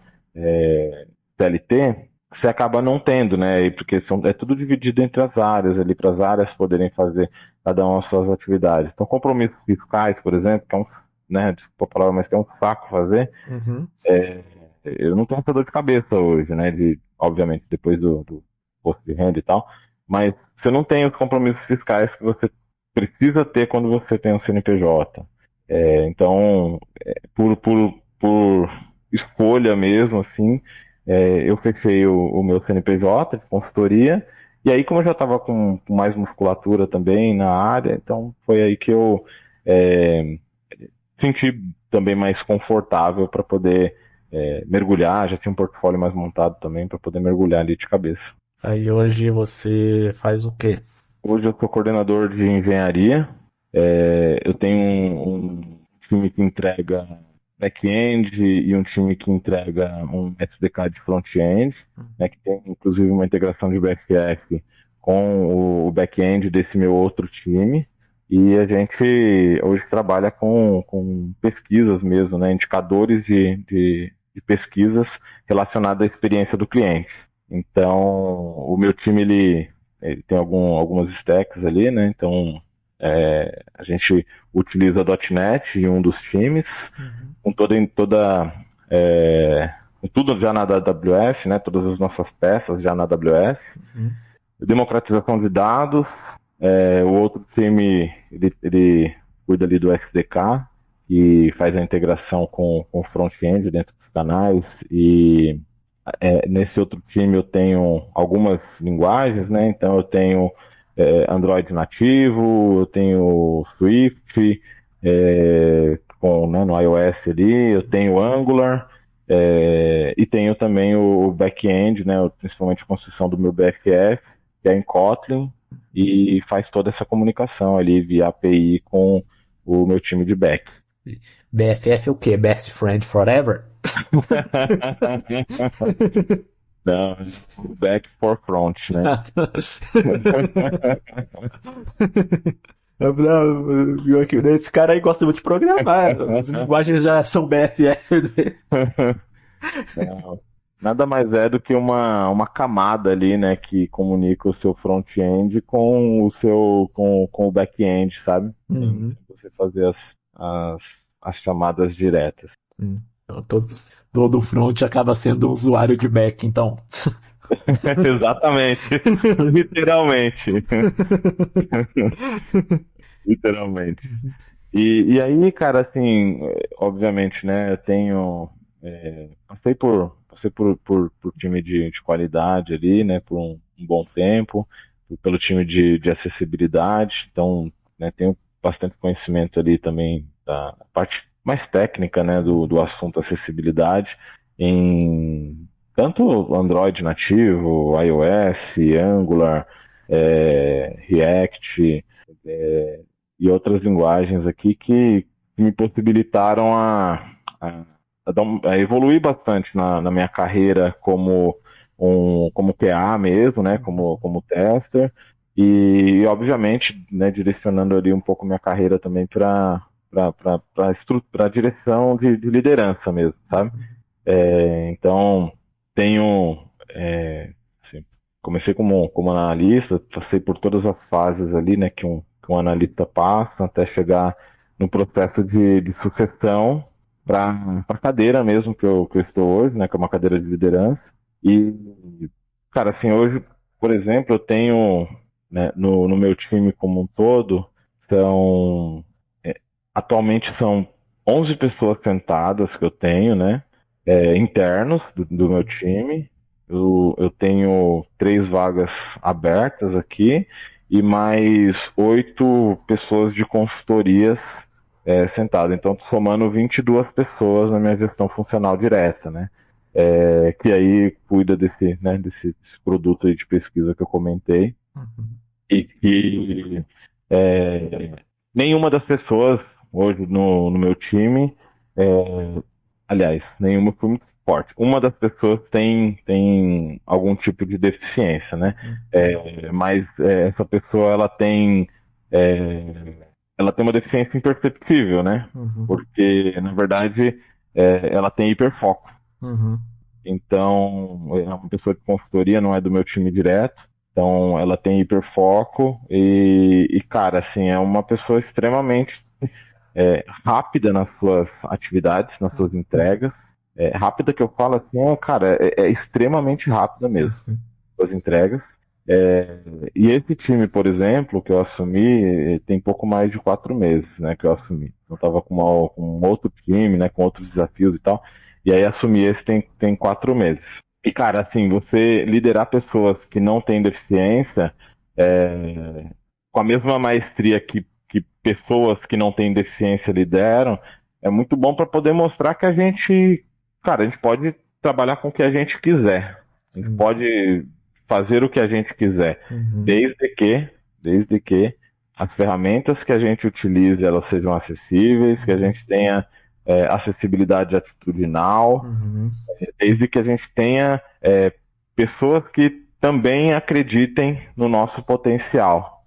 CLT, você acaba não tendo, né? Porque é tudo dividido entre as áreas ali, para as áreas poderem fazer cada uma as suas atividades. Então, compromissos fiscais, por exemplo, que é né, desculpa a palavra, mas que é um saco fazer, Uhum. eu não tenho essa dor de cabeça hoje, né? Obviamente, depois do imposto de renda e tal, mas você não tem os compromissos fiscais que você precisa ter quando você tem um CNPJ. Então, por escolha mesmo, assim, eu fechei o meu CNPJ de consultoria, e aí, como eu já estava com mais musculatura também na área, então foi aí que eu senti também mais confortável para poder mergulhar, já tinha um portfólio mais montado também para poder mergulhar ali de cabeça. Aí hoje você faz o quê? Hoje eu sou coordenador de engenharia, eu tenho um time que entrega back-end e um time que entrega um SDK de front-end, né, que tem inclusive uma integração de BFF com o back-end desse meu outro time. E a gente hoje trabalha com pesquisas mesmo, né, indicadores de pesquisas relacionadas à experiência do cliente. Então, o meu time ele tem algumas stacks ali, né? Então, a gente utiliza .NET em um dos times, com tudo já na AWS, né? Todas as nossas peças já na AWS. Democratização de dados. O outro time ele cuida ali do SDK, que faz a integração com o front-end dentro dos canais, e nesse outro time eu tenho algumas linguagens, né? Então eu tenho Android nativo, eu tenho Swift, no iOS ali, eu tenho Angular, e tenho também o back-end, né? Principalmente a construção do meu BFF, que é em Kotlin, e faz toda essa comunicação ali via API com o meu time de back. BFF é o quê? Best Friend Forever? Não, back for front, né? Esse cara aí gosta muito de programar. As linguagens já são BFF dele. Não, nada mais é do que uma camada ali, né, que comunica o seu front-end com com o back-end, sabe? Uhum. Você fazer as, as chamadas diretas. Então, todo front acaba sendo um usuário de back, então. Exatamente. Literalmente. Literalmente. E aí, cara, assim, obviamente, né, eu tenho. Passei por time de qualidade ali, né, por um bom tempo, pelo time de acessibilidade, então, né, tenho bastante conhecimento ali também da parte mais técnica, né, do assunto acessibilidade, em tanto Android nativo, iOS, Angular, React, e outras linguagens aqui que me possibilitaram a evoluir bastante na minha carreira como QA mesmo, né, como tester, e obviamente, né, direcionando ali um pouco minha carreira também para a direção de liderança mesmo, sabe? Então, tenho, assim, comecei como analista, passei por todas as fases ali, né, que um analista passa, até chegar no processo de sucessão para a cadeira mesmo que eu estou hoje, né, que é uma cadeira de liderança. E, cara, assim, hoje, por exemplo, eu tenho, né, no meu time como um todo, são, é, atualmente são 11 pessoas sentadas que eu tenho, né, internos do meu time. Eu tenho 3 vagas abertas aqui e mais 8 pessoas de consultorias sentadas. Então, tô somando 22 pessoas na minha gestão funcional direta, né? Que aí cuida desse produto aí de pesquisa que eu comentei. E que nenhuma das pessoas hoje no meu time, aliás, nenhuma foi muito forte. Uma das pessoas tem algum tipo de deficiência, né? Mas essa pessoa ela tem uma deficiência imperceptível, né? Porque na verdade ela tem hiperfoco. Então é uma pessoa de consultoria, não é do meu time direto. Então ela tem hiperfoco e cara, assim, é uma pessoa extremamente rápida nas suas atividades, nas suas entregas. Rápida que eu falo assim, cara, é extremamente rápida mesmo, as entregas. E esse time, por exemplo, que eu assumi, tem pouco mais de 4 meses, né, que eu assumi. Eu estava com um outro time, né, com outros desafios e tal, e aí assumi esse tem 4 meses. E, cara, assim, você liderar pessoas que não têm deficiência, com a mesma maestria que pessoas que não têm deficiência lideram, é muito bom para poder mostrar que a gente pode trabalhar com o que a gente quiser. A gente pode fazer o que a gente quiser, desde que as ferramentas que a gente utilize elas sejam acessíveis, que a gente tenha acessibilidade atitudinal, desde que a gente tenha pessoas que também acreditem no nosso potencial,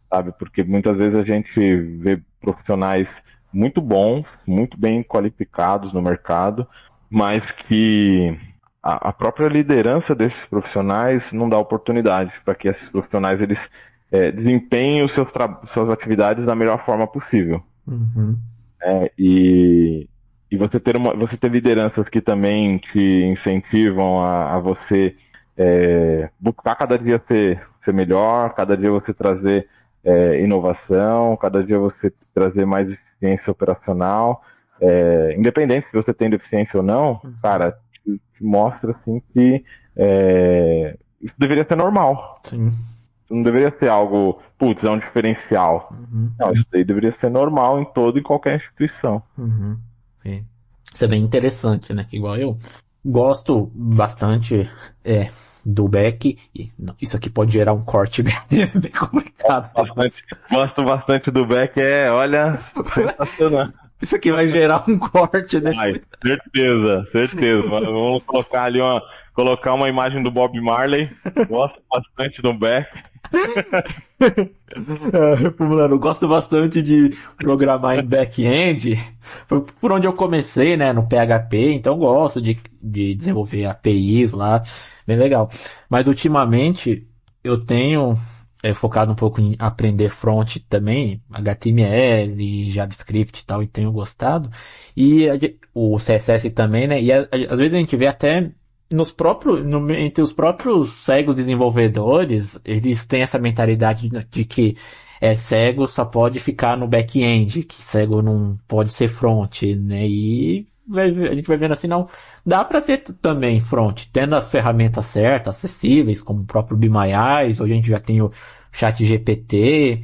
sabe? Porque muitas vezes a gente vê profissionais muito bons, muito bem qualificados no mercado, mas que a própria liderança desses profissionais não dá oportunidade para que esses profissionais eles desempenhem suas atividades da melhor forma possível. E você ter lideranças que também te incentivam a você buscar cada dia ser melhor, cada dia você trazer inovação, cada dia você trazer mais eficiência operacional, independente se você tem deficiência ou não, cara, te mostra assim que isso deveria ser normal. Sim. Isso não deveria ser algo, putz, é um diferencial. Não, isso daí deveria ser normal em toda e qualquer instituição. Sim. Isso é bem interessante, né? Que igual eu gosto bastante do back. Isso aqui pode gerar um corte bem complicado. Gosto bastante do back, olha, sensacional. Isso aqui vai gerar um corte, né? Ai, certeza. Vamos colocar uma imagem do Bob Marley. Gosto bastante do back. Mano, eu gosto bastante de programar em back-end. Foi por onde eu comecei, né? No PHP, então eu gosto de desenvolver APIs lá. Bem legal. Mas ultimamente eu tenho focado um pouco em aprender front também, HTML, JavaScript e tal, e tenho gostado. E o CSS também, né? E às vezes a gente vê até entre os próprios cegos desenvolvedores, eles têm essa mentalidade de que cego só pode ficar no back-end, que cego não pode ser front, né? E a gente vai vendo assim, não, dá para ser também front, tendo as ferramentas certas, acessíveis, como o próprio Be My Eyes. Hoje a gente já tem o ChatGPT,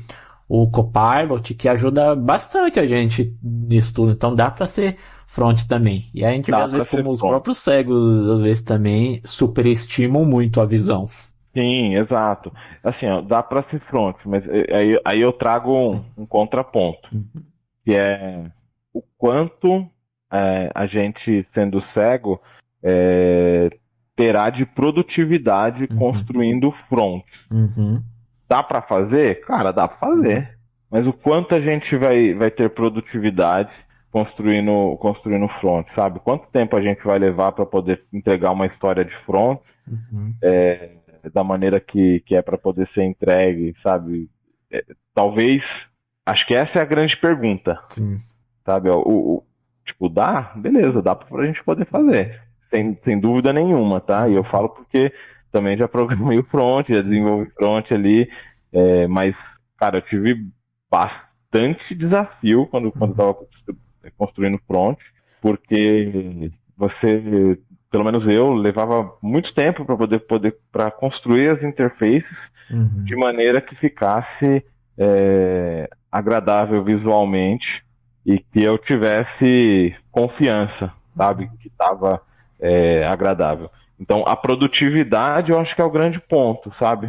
o Copilot, que ajuda bastante a gente nisso tudo. Então dá para ser front também. E a gente vê às vezes como os próprios cegos, às vezes também superestimam muito a visão. Sim, exato. Assim, ó, dá para ser front, mas aí eu trago um contraponto, que é o quanto a gente, sendo cego, terá de produtividade construindo front. Dá para fazer? Cara, dá para fazer. Mas o quanto a gente vai ter produtividade construindo front, sabe? Quanto tempo a gente vai levar para poder entregar uma história de front da maneira que é para poder ser entregue, sabe? Talvez, acho que essa é a grande pergunta. Sim. Sabe? Tipo, dá? Beleza, dá pra gente poder fazer. Sem dúvida nenhuma, tá? E eu falo porque também já programei o front, já desenvolvi front ali, mas, cara, eu tive bastante desafio quando eu tava construindo front, porque você, pelo menos eu, levava muito tempo para construir as interfaces de maneira que ficasse agradável visualmente e que eu tivesse confiança, sabe, que estava agradável. Então, a produtividade eu acho que é o grande ponto, sabe?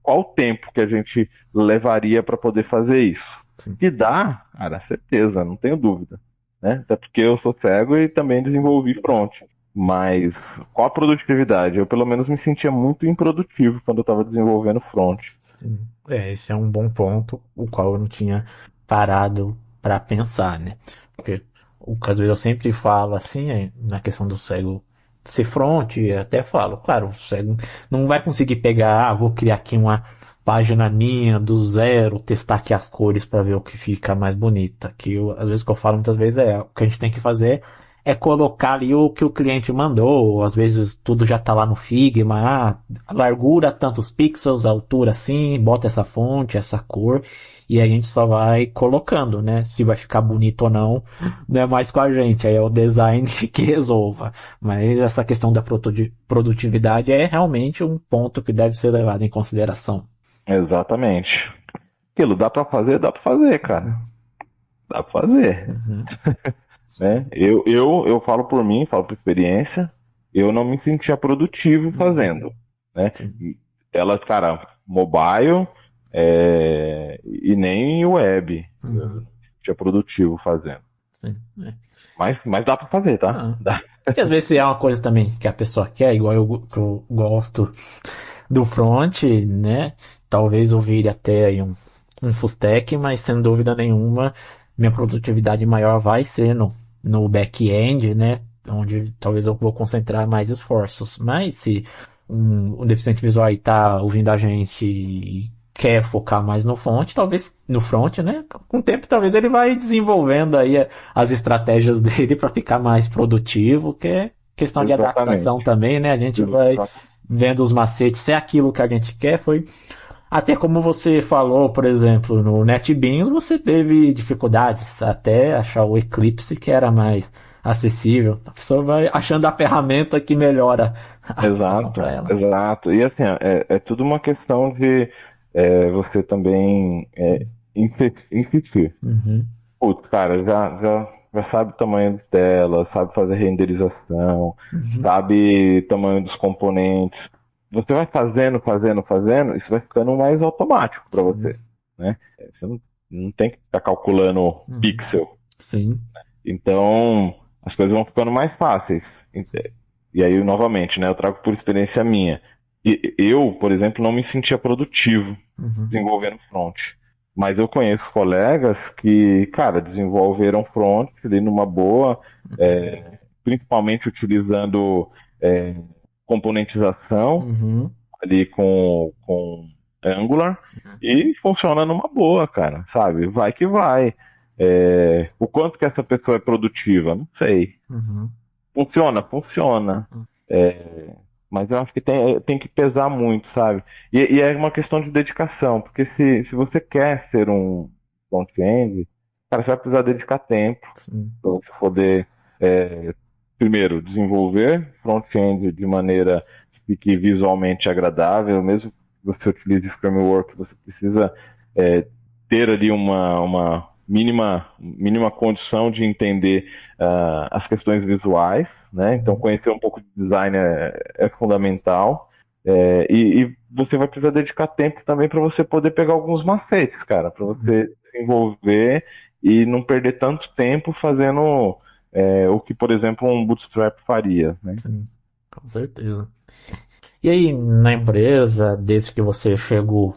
Qual o tempo que a gente levaria para poder fazer isso? Sim. Que dá, cara, certeza, não tenho dúvida, né? Até porque eu sou cego e também desenvolvi front. Mas qual a produtividade? Eu pelo menos me sentia muito improdutivo quando eu estava desenvolvendo front. Sim. Esse é um bom ponto, o qual eu não tinha parado para pensar, né? Porque às vezes eu sempre falo assim, na questão do cego ser front, eu até falo, claro, o cego não vai conseguir pegar, vou criar aqui uma página minha do zero, testar aqui as cores para ver o que fica mais bonita. Às vezes o que eu falo muitas vezes o que a gente tem que fazer é colocar ali o que o cliente mandou. Às vezes tudo já tá lá no Figma, a largura tantos pixels, a altura assim, bota essa fonte, essa cor, e a gente só vai colocando, né? Se vai ficar bonito ou não, não é mais com a gente, aí é o design que resolva. Mas essa questão da produtividade é realmente um ponto que deve ser levado em consideração. Exatamente. Aquilo dá pra fazer, cara. Dá pra fazer. Né? Eu falo por mim, falo por experiência, eu não me sentia produtivo fazendo, né? Ela, cara, mobile e nem web tinha produtivo fazendo. Sim. Mas dá pra fazer, tá? Dá. E às vezes é uma coisa também que a pessoa quer, igual eu gosto do front, né? Talvez eu vire até aí um full stack, mas sem dúvida nenhuma minha produtividade maior vai ser no back-end, né? Onde talvez eu vou concentrar mais esforços. Mas se um deficiente visual aí tá ouvindo a gente e quer focar mais no front, né? Com o tempo talvez ele vai desenvolvendo aí as estratégias dele para ficar mais produtivo, que é questão de adaptação também, né? A gente vai vendo os macetes, se é aquilo que a gente quer, até como você falou, por exemplo, no NetBeans, você teve dificuldades até achar o Eclipse que era mais acessível. A pessoa vai achando a ferramenta que melhora a Exato, para ela. Exato. E assim, é tudo uma questão de você também insistir. Putz, cara, já sabe o tamanho de tela, sabe fazer renderização, sabe o tamanho dos componentes. você vai fazendo, isso vai ficando mais automático para você, né? Você não tem que ficar calculando pixel. Sim. Então, as coisas vão ficando mais fáceis. E aí, novamente, né, eu trago por experiência minha. E eu, por exemplo, não me sentia produtivo desenvolvendo front. Mas eu conheço colegas que, cara, desenvolveram front ali numa boa, principalmente utilizando componentização ali com Angular, e funciona numa boa, cara, sabe? Vai que vai. O quanto que essa pessoa é produtiva? Não sei. Funciona. Mas eu acho que tem que pesar muito, sabe? E é uma questão de dedicação, porque se você quer ser um front-end, cara, você vai precisar dedicar tempo para você poder, primeiro, desenvolver front-end de maneira que fique visualmente agradável, mesmo que você utilize framework, você precisa ter ali uma mínima condição de entender as questões visuais, né? Então conhecer um pouco de design é fundamental, e você vai precisar dedicar tempo também para você poder pegar alguns macetes, cara, para você desenvolver e não perder tanto tempo fazendo o que, por exemplo, um Bootstrap faria, né? Sim, com certeza. E aí, na empresa, desde que você chegou,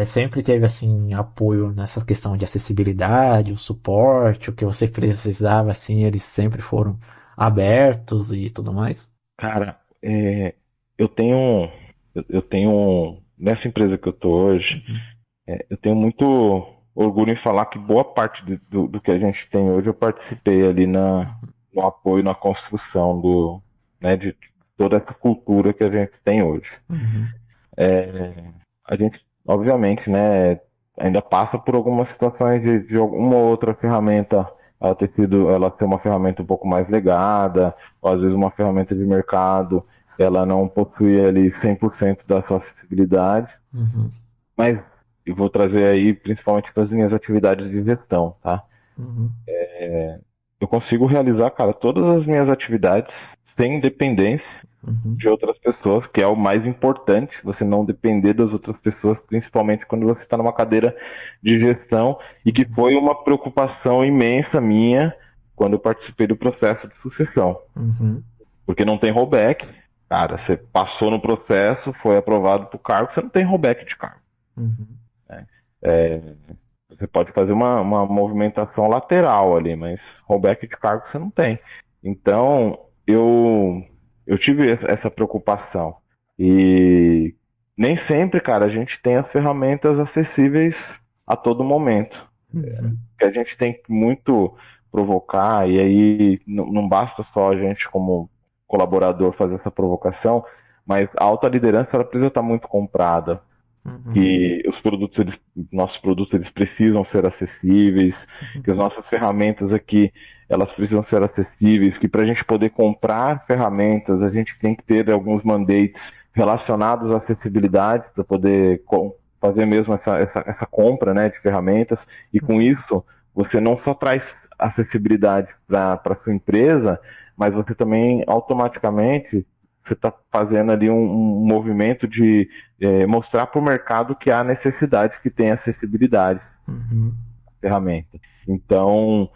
sempre teve assim apoio nessa questão de acessibilidade, o suporte, o que você precisava, assim, eles sempre foram abertos e tudo mais? Cara, eu tenho, eu tenho nessa empresa que eu tô hoje, eu tenho muito orgulho em falar que boa parte do que a gente tem hoje eu participei ali no apoio, na construção de toda essa cultura que a gente tem hoje. A gente, obviamente, né, ainda passa por algumas situações de alguma outra ferramenta ela ser uma ferramenta um pouco mais legada, ou às vezes uma ferramenta de mercado, ela não possui ali 100% da sua acessibilidade, mas eu vou trazer aí principalmente para as minhas atividades de gestão, tá? Eu consigo realizar, cara, todas as minhas atividades sem dependência de outras pessoas, que é o mais importante, você não depender das outras pessoas, principalmente quando você está numa cadeira de gestão, e que foi uma preocupação imensa minha quando eu participei do processo de sucessão. Porque não tem rollback, cara, você passou no processo, foi aprovado para o cargo, você não tem rollback de cargo. Você pode fazer uma movimentação lateral ali, mas rollback de cargo você não tem. Então, eu tive essa preocupação. E nem sempre, cara, a gente tem as ferramentas acessíveis a todo momento. Que a gente tem que muito provocar, e aí não basta só a gente como colaborador fazer essa provocação, mas a alta liderança ela precisa estar muito comprada. Que nossos produtos eles precisam ser acessíveis, que as nossas ferramentas aqui elas precisam ser acessíveis, que para a gente poder comprar ferramentas a gente tem que ter alguns mandates relacionados à acessibilidade para poder fazer mesmo essa compra, né, de ferramentas, e com isso você não só traz acessibilidade para sua empresa, mas você também automaticamente você está fazendo ali um movimento de mostrar para o mercado que há necessidade, que tem acessibilidade à ferramenta. Então,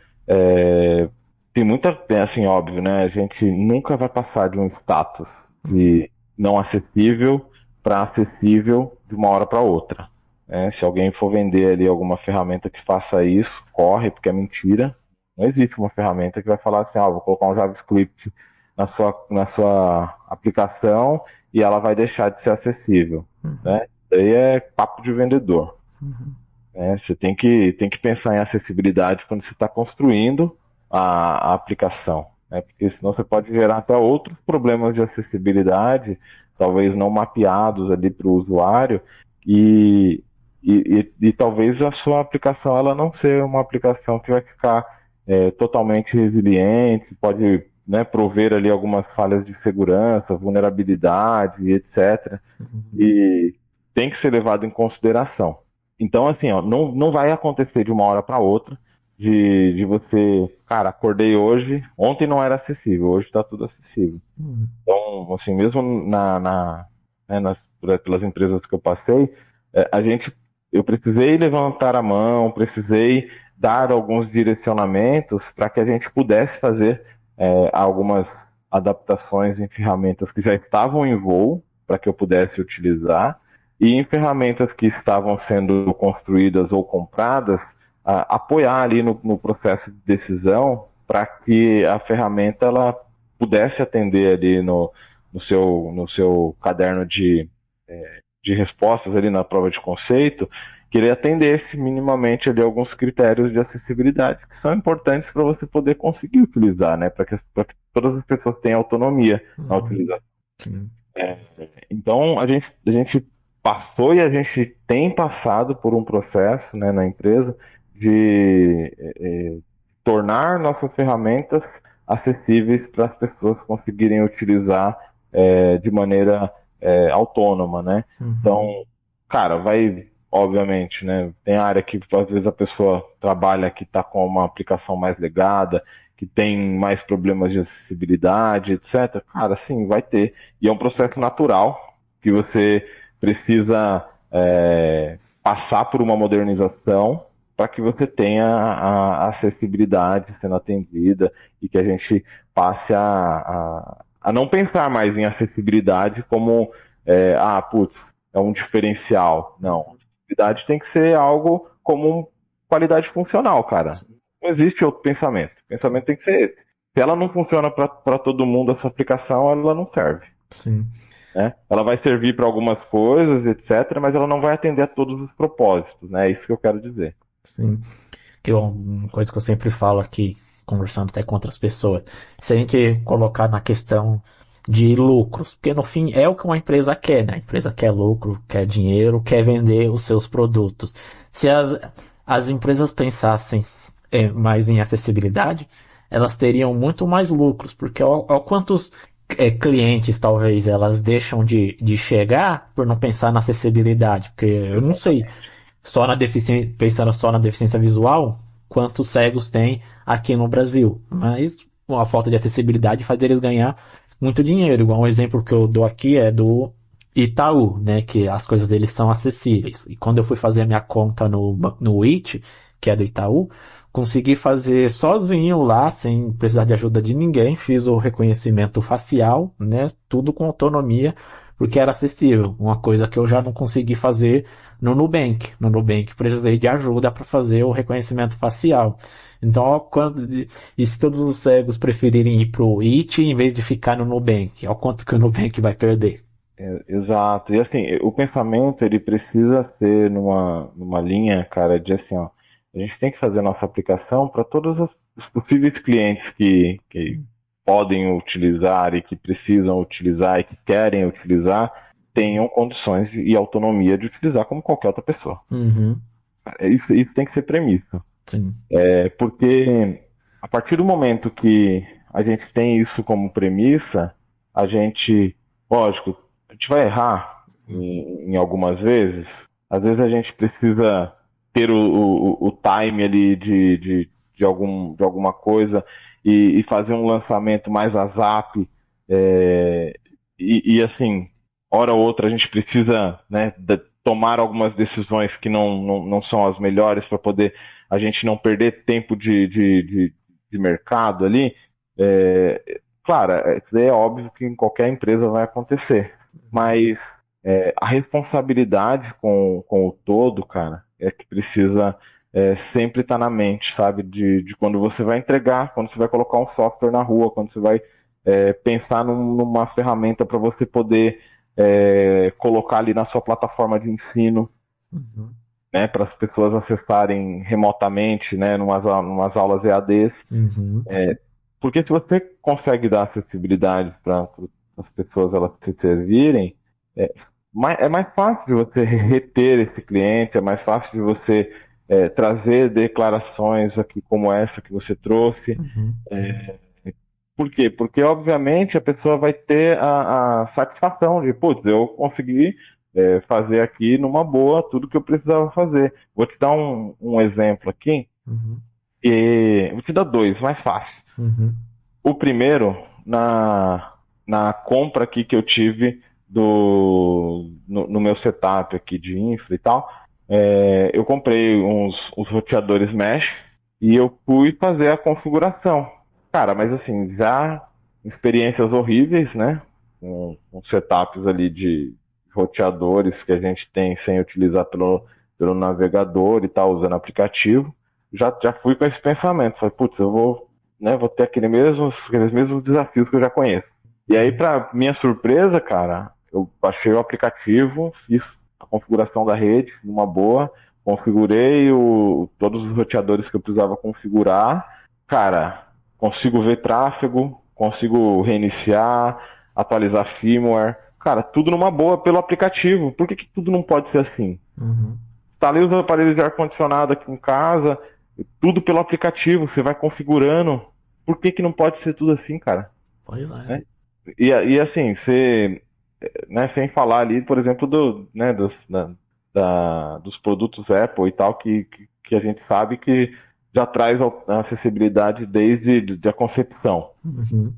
tem muita, assim, óbvio, né? A gente nunca vai passar de um status de não acessível para acessível de uma hora para outra. Se alguém for vender ali alguma ferramenta que faça isso, corre, porque é mentira. Não existe uma ferramenta que vai falar assim, vou colocar um JavaScript na sua aplicação e ela vai deixar de ser acessível, né? Isso aí é papo de vendedor. Você tem que pensar em acessibilidade quando você está construindo a aplicação, né? Porque senão você pode gerar até outros problemas de acessibilidade, talvez não mapeados ali para o usuário, e talvez a sua aplicação ela não ser uma aplicação que vai ficar totalmente resiliente, pode, né, prover ali algumas falhas de segurança, vulnerabilidade, etc. E tem que ser levado em consideração. Então, assim, não vai acontecer de uma hora para outra, de você, cara, acordei hoje, ontem não era acessível, hoje está tudo acessível. Então, assim, mesmo pelas empresas que eu passei, eu precisei levantar a mão, precisei dar alguns direcionamentos para que a gente pudesse fazer algumas adaptações em ferramentas que já estavam em voo, para que eu pudesse utilizar, e em ferramentas que estavam sendo construídas ou compradas, apoiar ali no processo de decisão para que a ferramenta ela pudesse atender ali no seu caderno de respostas ali na prova de conceito, que ele atendesse minimamente ali alguns critérios de acessibilidade que são importantes para você poder conseguir utilizar, né? Para que todas as pessoas tenham autonomia na utilização. Então a gente passou e a gente tem passado por um processo, né, na empresa de tornar nossas ferramentas acessíveis para as pessoas conseguirem utilizar de maneira autônoma, né? Então, cara, obviamente, né? Tem área que às vezes a pessoa trabalha que está com uma aplicação mais legada, que tem mais problemas de acessibilidade, etc. Cara, sim, vai ter. E é um processo natural que você precisa passar por uma modernização para que você tenha a acessibilidade sendo atendida e que a gente passe a não pensar mais em acessibilidade como é um diferencial. Não, acessibilidade tem que ser algo como qualidade funcional, cara. Não existe outro pensamento. O pensamento tem que ser esse. Se ela não funciona para todo mundo, essa aplicação, ela não serve. Sim. Né? Ela vai servir para algumas coisas, etc., mas ela não vai atender a todos os propósitos, né? É isso que eu quero dizer. Sim. Que uma coisa que eu sempre falo aqui, conversando até com outras pessoas, se a gente colocar na questão de lucros, porque no fim é o que uma empresa quer, né? A empresa quer lucro, quer dinheiro, quer vender os seus produtos. Se as empresas pensassem mais em acessibilidade, elas teriam muito mais lucros, porque olha quantos clientes talvez elas deixam de chegar por não pensar na acessibilidade, porque eu não sei, pensando só na deficiência visual, quantos cegos tem aqui no Brasil, mas a falta de acessibilidade faz eles ganhar muito dinheiro. Igual um exemplo que eu dou aqui é do Itaú, né, que as coisas deles são acessíveis. E quando eu fui fazer a minha conta no IT, que é do Itaú, consegui fazer sozinho lá, sem precisar de ajuda de ninguém, fiz o reconhecimento facial, né, tudo com autonomia, porque era acessível. Uma coisa que eu já não consegui fazer no Nubank. No Nubank precisei de ajuda para fazer o reconhecimento facial. Então, e se todos os cegos preferirem ir pro IT em vez de ficar no Nubank, ao quanto que o Nubank vai perder? Exato. E assim, o pensamento ele precisa ser numa linha, cara, de assim, ó, a gente tem que fazer a nossa aplicação para todos os possíveis clientes que podem utilizar e que precisam utilizar e que querem utilizar, tenham condições e autonomia de utilizar como qualquer outra pessoa. Uhum. Isso tem que ser premissa. Sim. Porque a partir do momento que a gente tem isso como premissa, a gente, lógico, a gente vai errar em algumas vezes. Às vezes a gente precisa ter o time ali de alguma coisa e fazer um lançamento mais a zap. E assim, hora ou outra a gente precisa, né, tomar algumas decisões que não são as melhores para poder a gente não perder tempo de mercado ali. Claro, isso é óbvio que em qualquer empresa vai acontecer, mas a responsabilidade com o todo, cara, é que precisa sempre estar na mente, sabe? De quando você vai entregar, quando você vai colocar um software na rua, quando você vai pensar numa ferramenta para você poder colocar ali na sua plataforma de ensino, né, para as pessoas acessarem remotamente, né, numas aulas EADs. Porque se você consegue dar acessibilidade para as pessoas elas se servirem, é mais fácil de você reter esse cliente, é mais fácil de você trazer declarações aqui como essa que você trouxe. Por quê? Porque, obviamente, a pessoa vai ter a satisfação de, putz, eu consegui fazer aqui numa boa tudo que eu precisava fazer. Vou te dar um exemplo aqui. E vou te dar dois, mais fácil. Uhum. O primeiro, na compra aqui que eu tive no meu setup aqui de infra e tal, eu comprei uns roteadores mesh e eu fui fazer a configuração. Cara, mas assim, já experiências horríveis, né? Com setups ali de roteadores que a gente tem sem utilizar pelo navegador e tal, usando aplicativo. Já fui com esse pensamento. Falei, putz, eu vou, né, vou ter aqueles mesmos desafios que eu já conheço. E aí, pra minha surpresa, cara, eu baixei o aplicativo, fiz a configuração da rede numa boa, configurei todos os roteadores que eu precisava configurar. Cara, consigo ver tráfego, consigo reiniciar, atualizar firmware. Cara, tudo numa boa pelo aplicativo. Por que tudo não pode ser assim? Uhum. Instalei os aparelhos de ar-condicionado aqui em casa, tudo pelo aplicativo, você vai configurando. Por que não pode ser tudo assim, cara? Pois é. Né? E assim, você, né, sem falar ali, por exemplo, dos produtos Apple e tal, que a gente sabe que já traz a acessibilidade desde a concepção. Uhum.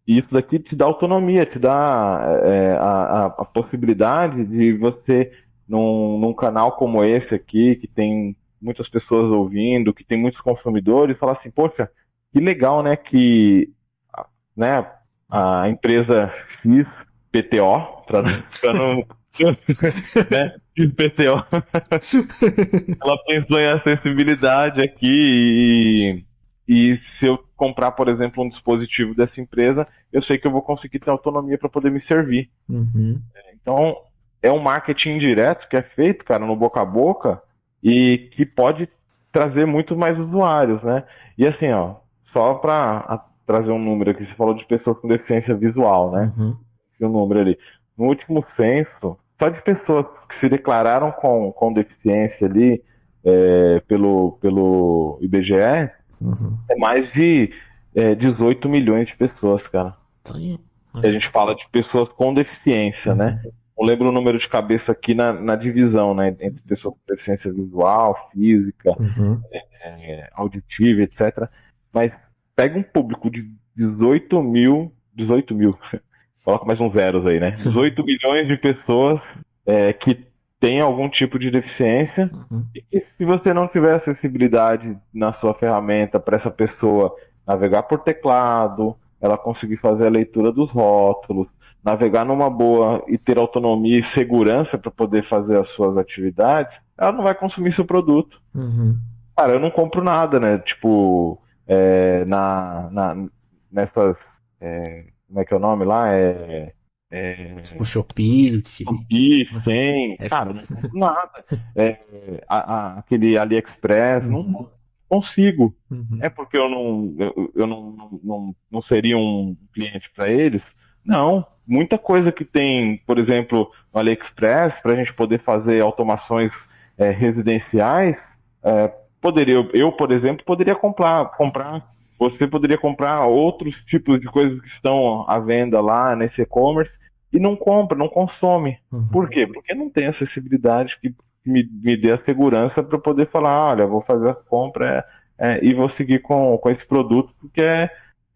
E isso daqui te dá autonomia, te dá a possibilidade de você, num canal como esse aqui, que tem muitas pessoas ouvindo, que tem muitos consumidores, falar assim, poxa, que legal, né, que, né, a empresa X, PTO, para não, né, PTO, ela pensou em acessibilidade aqui e se eu comprar, por exemplo, um dispositivo dessa empresa, eu sei que eu vou conseguir ter autonomia para poder me servir. Uhum. Então, é um marketing indireto que é feito, cara, no boca a boca e que pode trazer muito mais usuários, né? E assim, ó, só para trazer um número aqui, você falou de pessoas com deficiência visual, né? Uhum. E o número ali. No último censo, só de pessoas que se declararam com deficiência ali pelo IBGE, Uhum. é mais de 18 milhões de pessoas, cara. Sim. E a gente fala de pessoas com deficiência, né? Não lembro o número de cabeça aqui na divisão, né? Entre pessoas com deficiência visual, física, Uhum. auditiva, etc. Mas pega um público de 18 mil, coloca mais uns zeros aí, né? 18 milhões de pessoas que têm algum tipo de deficiência. Uhum. E se você não tiver acessibilidade na sua ferramenta para essa pessoa navegar por teclado, ela conseguir fazer a leitura dos rótulos, navegar numa boa e ter autonomia e segurança para poder fazer as suas atividades, ela não vai consumir seu produto. Uhum. Cara, eu não compro nada, né? Tipo, nessas. Como é que é o nome lá? O Shopee. Shopee, 100. É. Cara, eu não compro nada. Aquele AliExpress, não consigo. Uhum. É porque eu não seria um cliente para eles? Não. Muita coisa que tem, por exemplo, no AliExpress, para a gente poder fazer automações residenciais, eu, por exemplo, poderia comprar. Você poderia comprar outros tipos de coisas que estão à venda lá nesse e-commerce e não compra, não consome. Uhum. Por quê? Porque não tem acessibilidade que me dê a segurança para poder falar, olha, vou fazer a compra e vou seguir com esse produto, porque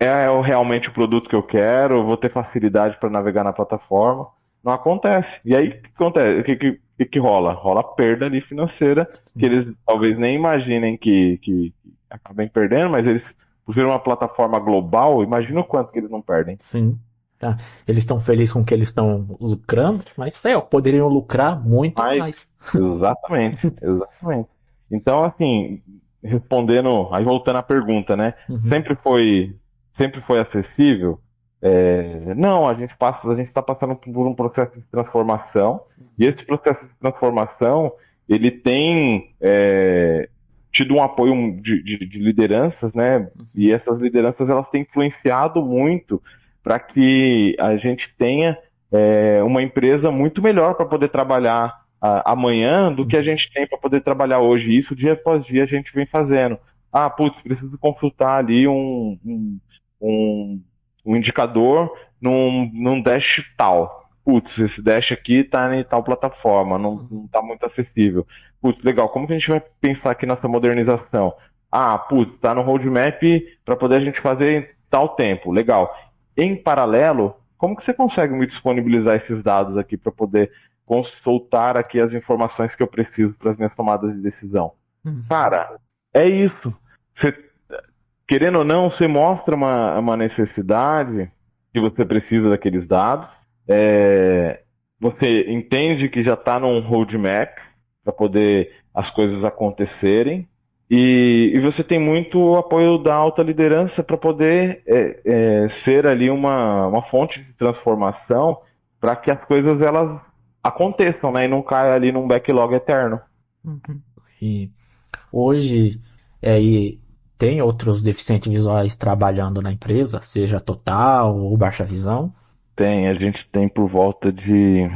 realmente o produto que eu quero, eu vou ter facilidade para navegar na plataforma. Não acontece. E aí, o que acontece? O que rola? Rola perda ali financeira, que eles talvez nem imaginem que acabem perdendo, mas eles, por ser uma plataforma global, imagina o quanto que eles não perdem. Sim. Tá. Eles estão felizes com o que eles estão lucrando, mas poderiam lucrar muito mais. Exatamente, exatamente. Então, assim, respondendo, aí voltando à pergunta, né? Uhum. Sempre foi acessível? Não, a gente está passando por um processo de transformação, e esse processo de transformação, ele tem tido um apoio de lideranças, né? E essas lideranças, elas têm influenciado muito para que a gente tenha uma empresa muito melhor para poder trabalhar amanhã do que a gente tem para poder trabalhar hoje. E isso dia após dia a gente vem fazendo. Putz, preciso consultar ali um indicador num dash tal. putz, esse dash aqui tá em tal plataforma, não tá muito acessível. Putz, legal, como que a gente vai pensar aqui nessa modernização? Ah, putz, tá no roadmap para poder a gente fazer em tal tempo, legal. Em paralelo, como que você consegue me disponibilizar esses dados aqui para poder consultar aqui as informações que eu preciso para as minhas tomadas de decisão? Cara, é isso. Você, querendo ou não, você mostra uma necessidade que você precisa daqueles dados. Você entende que já está num roadmap para poder as coisas acontecerem. E você tem muito apoio da alta liderança para poder ser ali uma fonte de transformação para que as coisas elas aconteçam, né? E não caia ali num backlog eterno. E hoje e tem outros deficientes visuais trabalhando na empresa, seja total ou baixa visão? A gente tem por volta de...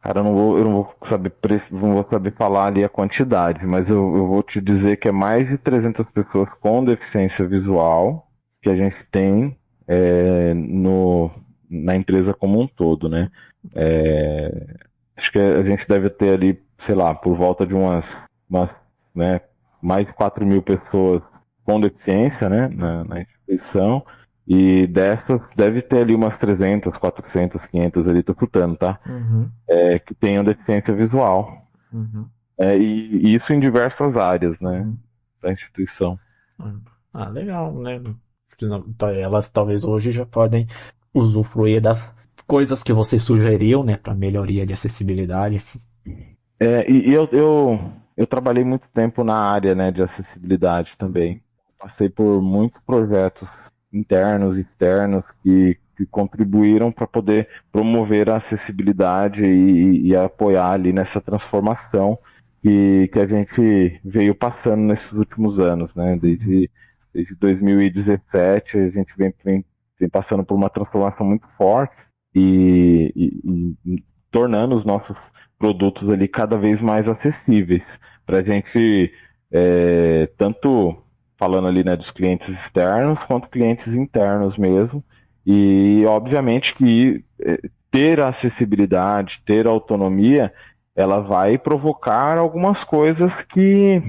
Cara, eu não vou saber, não vou saber falar ali a quantidade, mas eu vou te dizer que é mais de 300 pessoas com deficiência visual que a gente tem na empresa como um todo, né? Acho que a gente deve ter ali, sei lá, por volta de umas né, mais de 4.000 pessoas com deficiência, né, na instituição. E dessas, deve ter ali umas 300, 400, 500 ali, tô chutando, tá? Que tenham deficiência visual. E isso em diversas áreas, né? Da instituição. Ah, legal, né? Elas talvez hoje já podem usufruir das coisas que você sugeriu, né? Para melhoria de acessibilidade. Eu trabalhei muito tempo na área, né, de acessibilidade também. Passei por muitos projetos internos e externos que contribuíram para poder promover a acessibilidade e apoiar ali nessa transformação que a gente veio passando nesses últimos anos, né? Desde 2017 a gente vem passando por uma transformação muito forte e tornando os nossos produtos ali cada vez mais acessíveis para a gente, tanto falando ali, né, dos clientes externos quanto clientes internos mesmo. E obviamente que ter acessibilidade, ter autonomia, ela vai provocar algumas coisas que,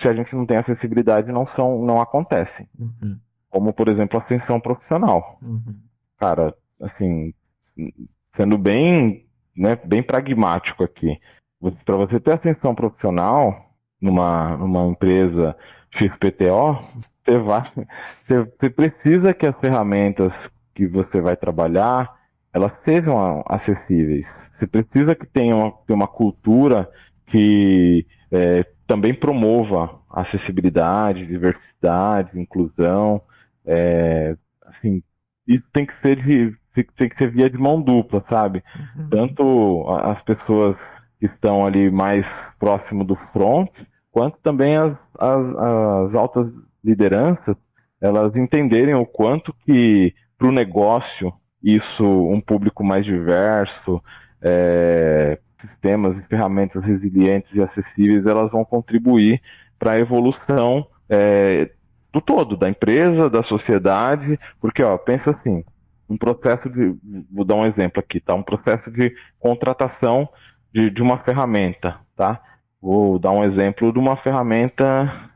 se a gente não tem acessibilidade, não acontecem. Como, por exemplo, a ascensão profissional. Cara, assim, sendo bem pragmático aqui, para você ter ascensão profissional numa empresa XPTO, você precisa que as ferramentas que você vai trabalhar, elas sejam acessíveis. Você precisa que tenha uma cultura que também promova acessibilidade, diversidade, inclusão. Assim, isso tem que ser via de mão dupla, sabe? Tanto as pessoas que estão ali mais próximo do front, quanto também as altas lideranças, elas entenderem o quanto que para o negócio isso, um público mais diverso, sistemas e ferramentas resilientes e acessíveis, elas vão contribuir para a evolução do todo, da empresa, da sociedade, porque pensa assim, vou dar um exemplo aqui, tá? Um processo de contratação de uma ferramenta, tá? Vou dar um exemplo de uma ferramenta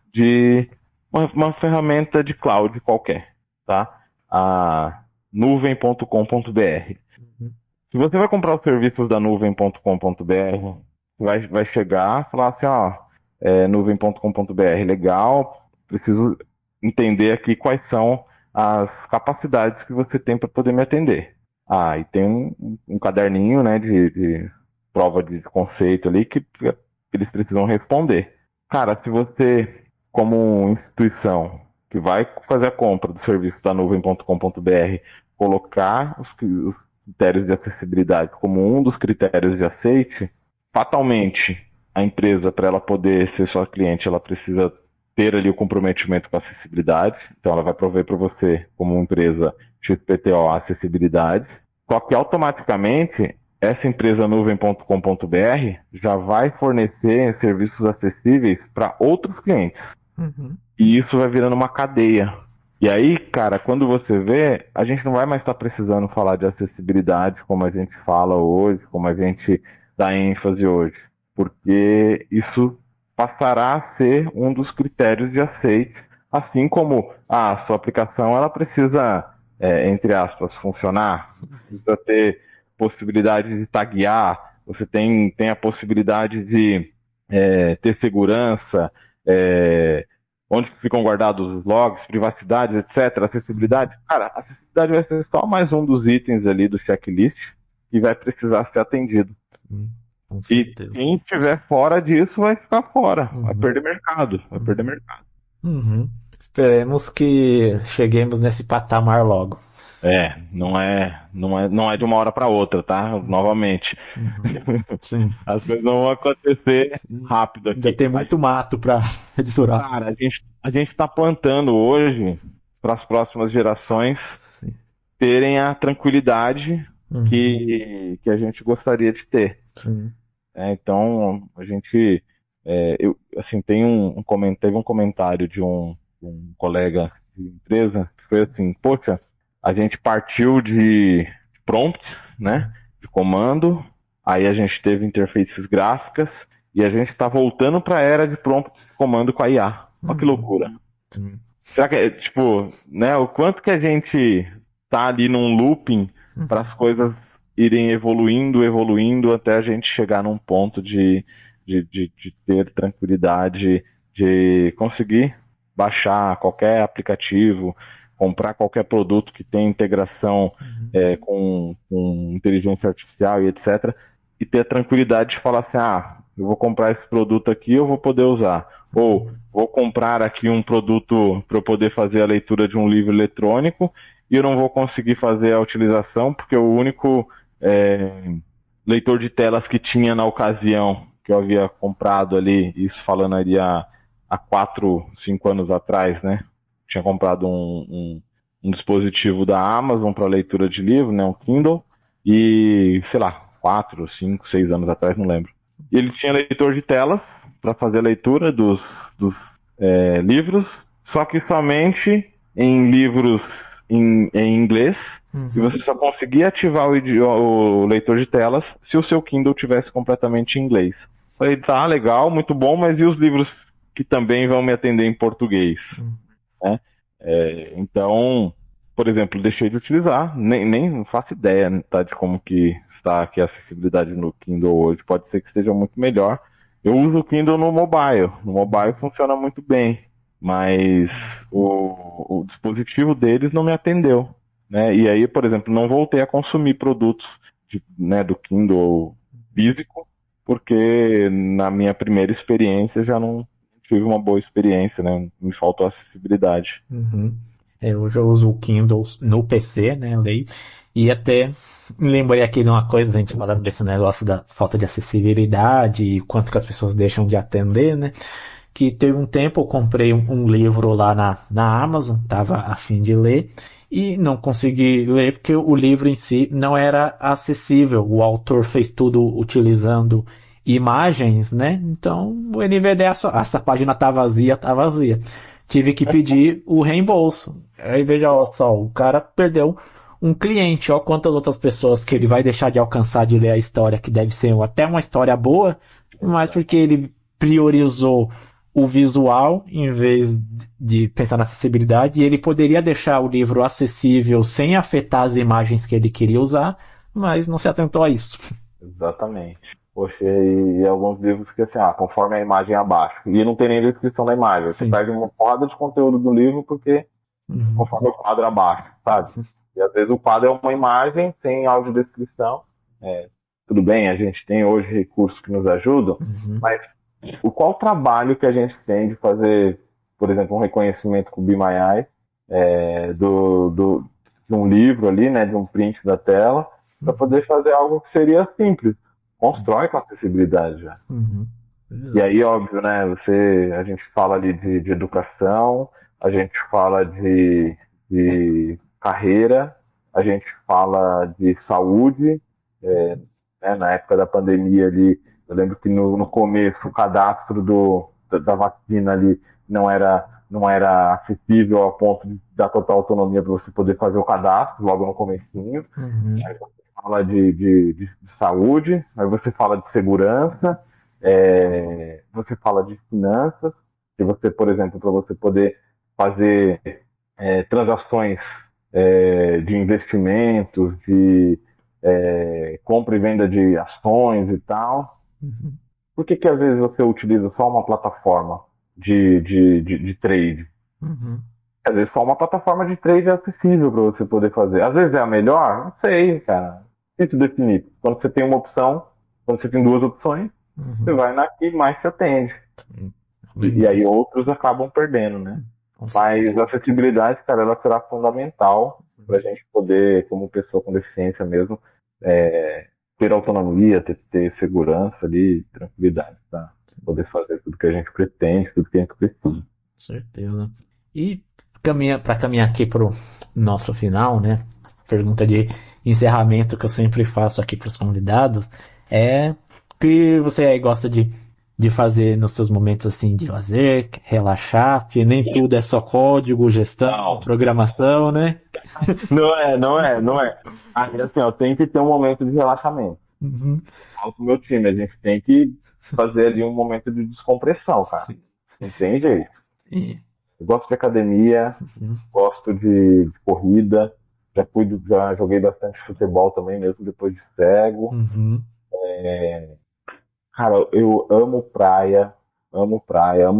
uma ferramenta de cloud qualquer, tá? A nuvem.com.br. Se você vai comprar os serviços da nuvem.com.br, vai chegar e falar assim, nuvem.com.br, legal, preciso entender aqui quais são as capacidades que você tem para poder me atender. E tem um caderninho, né, de prova de conceito ali que eles precisam responder. Cara, se você, como instituição que vai fazer a compra do serviço da nuvem.com.br, colocar os critérios de acessibilidade como um dos critérios de aceite, fatalmente a empresa, para ela poder ser sua cliente, ela precisa ter ali o comprometimento com a acessibilidade. Então ela vai prover para você, como empresa XPTO, a acessibilidade. Só que automaticamente essa empresa nuvem.com.br já vai fornecer serviços acessíveis para outros clientes. E isso vai virando uma cadeia. E aí, cara, quando você vê, a gente não vai mais estar precisando falar de acessibilidade como a gente fala hoje, como a gente dá ênfase hoje, porque isso passará a ser um dos critérios de aceite, assim como a sua aplicação ela precisa, entre aspas, funcionar, precisa ter possibilidade de taguear, você tem a possibilidade de ter segurança, é, onde ficam guardados os logs, privacidade, etc., acessibilidade. Cara, a acessibilidade vai ser só mais um dos itens ali do checklist que vai precisar ser atendido. Sim, com E certeza. quem estiver fora disso vai ficar fora, vai Uhum. perder mercado, vai perder mercado. Uhum. Esperemos que cheguemos nesse patamar logo. Não é de uma hora para outra, tá? Novamente. Sim. As coisas não vão acontecer rápido Ainda aqui. tem muito mato para restaurar. Cara, a gente está plantando hoje para as próximas gerações Sim. terem a tranquilidade Uhum. que a gente gostaria de ter. Sim. Então, a gente, assim, teve um comentário de um colega de empresa que foi assim, poxa, a gente partiu de prompts, né, de comando, aí a gente teve interfaces gráficas e a gente está voltando para a era de prompts de comando com a IA. Olha que loucura. Sim. Será que tipo, né, o quanto que a gente tá ali num looping para as coisas irem evoluindo até a gente chegar num ponto de ter tranquilidade, de conseguir baixar qualquer aplicativo, comprar qualquer produto que tenha integração com inteligência artificial e etc. E ter a tranquilidade de falar assim, eu vou comprar esse produto aqui, eu vou poder usar. Ou vou comprar aqui um produto para eu poder fazer a leitura de um livro eletrônico e eu não vou conseguir fazer a utilização porque o único leitor de telas que tinha na ocasião que eu havia comprado ali, isso falando ali há 4, 5 anos atrás, né? Tinha comprado um dispositivo da Amazon para leitura de livro, né? Um Kindle, e sei lá, 4, 5, 6 anos atrás, não lembro. E ele tinha leitor de telas para fazer a leitura dos livros, só que somente em livros em inglês, e você só conseguia ativar o leitor de telas se o seu Kindle tivesse completamente em inglês. Falei, tá, legal, muito bom, mas e os livros que também vão me atender em português? Né? Então, por exemplo, deixei de utilizar, nem faço ideia, tá, de como que está aqui a acessibilidade no Kindle hoje, pode ser que esteja muito melhor. Eu uso o Kindle no mobile funciona muito bem, mas o dispositivo deles não me atendeu, né? E aí, por exemplo, não voltei a consumir produtos do Kindle físico, porque na minha primeira experiência já não tive uma boa experiência, né? Me faltou acessibilidade. Uhum. Eu já uso o Kindle no PC, né? Eu leio. E até lembrei aqui de uma coisa, a gente falando desse negócio da falta de acessibilidade e quanto que as pessoas deixam de atender, né? Que teve um tempo eu comprei um livro lá na Amazon, tava a fim de ler, e não consegui ler porque o livro em si não era acessível. O autor fez tudo utilizando imagens, né? Então o NVDA essa página tá vazia, tá vazia. Tive que pedir o reembolso. Aí veja só, o cara perdeu um cliente, ó quantas outras pessoas que ele vai deixar de alcançar de ler a história, que deve ser até uma história boa, mas porque ele priorizou o visual em vez de pensar na acessibilidade, e ele poderia deixar o livro acessível sem afetar as imagens que ele queria usar, mas não se atentou a isso. Exatamente. Poxa, e alguns livros que assim, conforme a imagem abaixo. E não tem nem descrição da imagem. Você Sim. perde uma porrada de conteúdo do livro porque conforme o quadro abaixo, sabe? E às vezes o quadro é uma imagem sem audiodescrição. Tudo bem, a gente tem hoje recursos que nos ajudam, mas qual o trabalho que a gente tem de fazer, por exemplo, um reconhecimento com o Be My Eye de um livro ali, né, de um print da tela, para poder fazer algo que seria simples. Constrói com acessibilidade já. E aí, óbvio, né, a gente fala ali de educação, a gente fala de carreira, a gente fala de saúde, né, na época da pandemia ali, eu lembro que no começo o cadastro da vacina ali não era não era acessível ao ponto de dar total autonomia para você poder fazer o cadastro logo no comecinho. Uhum. Aí você fala de saúde, aí você fala de segurança, você fala de finanças, que você, por exemplo, para você poder fazer transações de investimentos, de compra e venda de ações e tal. Uhum. Por que às vezes você utiliza só uma plataforma de trade? Uhum. Às vezes só uma plataforma de trade é acessível para você poder fazer. Às vezes é a melhor? Não sei, cara. Difícil definir. Quando você tem uma opção, quando você tem duas opções, você Uhum. vai na que mais te atende. E aí outros acabam perdendo, né? Com certeza. Mas a acessibilidade, cara, ela será fundamental para a gente poder, como pessoa com deficiência mesmo, ter autonomia, ter segurança ali, tranquilidade, tá? Poder fazer tudo que a gente pretende, tudo que a gente precisa. Com certeza. E para caminhar aqui pro nosso final, né? Pergunta de encerramento que eu sempre faço aqui para os convidados é o que você aí gosta de fazer nos seus momentos assim de lazer, relaxar, porque nem tudo é só código, gestão, Não. programação, né? Não é. Aí, assim, ó, tem que ter um momento de relaxamento. Uhum. Falo pro meu time, a gente tem que fazer ali um momento de descompressão, cara. Não tem jeito. E- Eu gosto de academia, Uhum. gosto de corrida, já joguei bastante futebol também, mesmo depois de cego. Uhum. Cara, eu amo praia, amo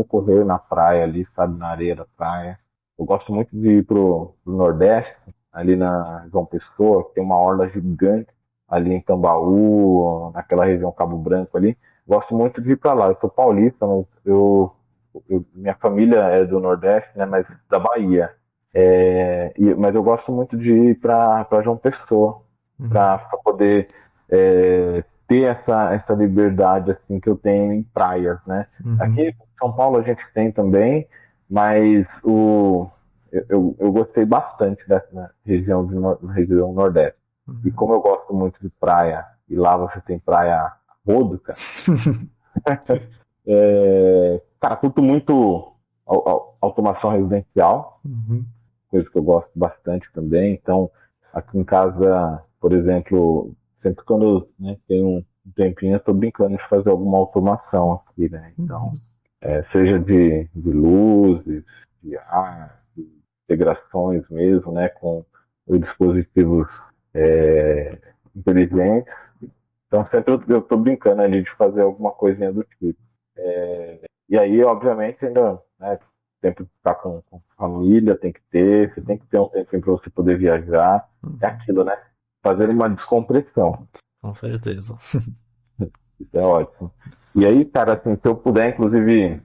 correr na praia ali, sabe, na areia da praia. Eu gosto muito de ir pro Nordeste, ali na João Pessoa, que tem uma orla gigante ali em Tambaú, naquela região Cabo Branco ali. Gosto muito de ir pra lá. Eu sou paulista, mas minha família é do Nordeste, né, mas da Bahia. Mas eu gosto muito de ir pra João Pessoa, para poder ter essa liberdade assim que eu tenho em praias, né? Uhum. Aqui em São Paulo a gente tem também, mas eu gostei bastante dessa região Nordeste. E como eu gosto muito de praia, e lá você tem praia a rodo, cara, cara, curto muito automação residencial, Uhum. coisa que eu gosto bastante também. Então, aqui em casa, por exemplo, sempre quando tenho um tempinho, eu estou brincando de fazer alguma automação aqui, né? Então, seja de luzes, de ar, de integrações mesmo, né? Com os dispositivos inteligentes. Então, sempre eu estou brincando ali de fazer alguma coisinha do tipo. E aí, obviamente, ainda, né, sempre ficar com família, você tem que ter um tempinho para você poder viajar. É aquilo, né? Fazer uma descompressão. Com certeza. Isso é ótimo. E aí, cara, assim, se eu puder, inclusive,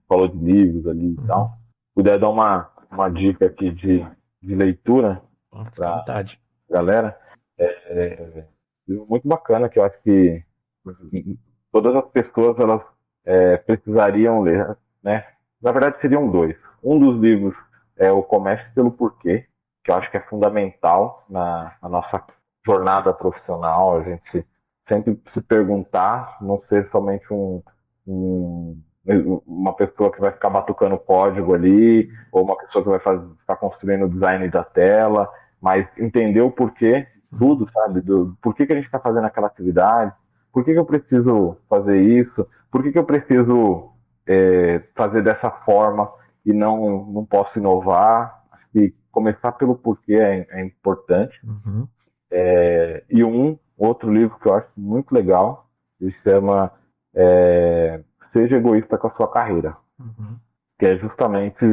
falou de livros ali e tal, puder dar uma dica aqui de leitura Fica à vontade. galera, livro muito bacana que eu acho que todas as pessoas elas precisariam ler, né? Na verdade seriam dois. Um dos livros é o Comece pelo Porquê, que eu acho que é fundamental na nossa jornada profissional, a gente sempre se perguntar, não ser somente uma pessoa que vai ficar batucando código ali, ou uma pessoa que vai ficar construindo o design da tela, mas entender o porquê, tudo, sabe? Por que a gente está fazendo aquela atividade, por que eu preciso fazer isso, por que eu preciso fazer dessa forma e não posso inovar. Acho que começar pelo porquê é importante. Uhum. E outro livro que eu acho muito legal, se chama Seja Egoísta com a Sua Carreira, Uhum. que é justamente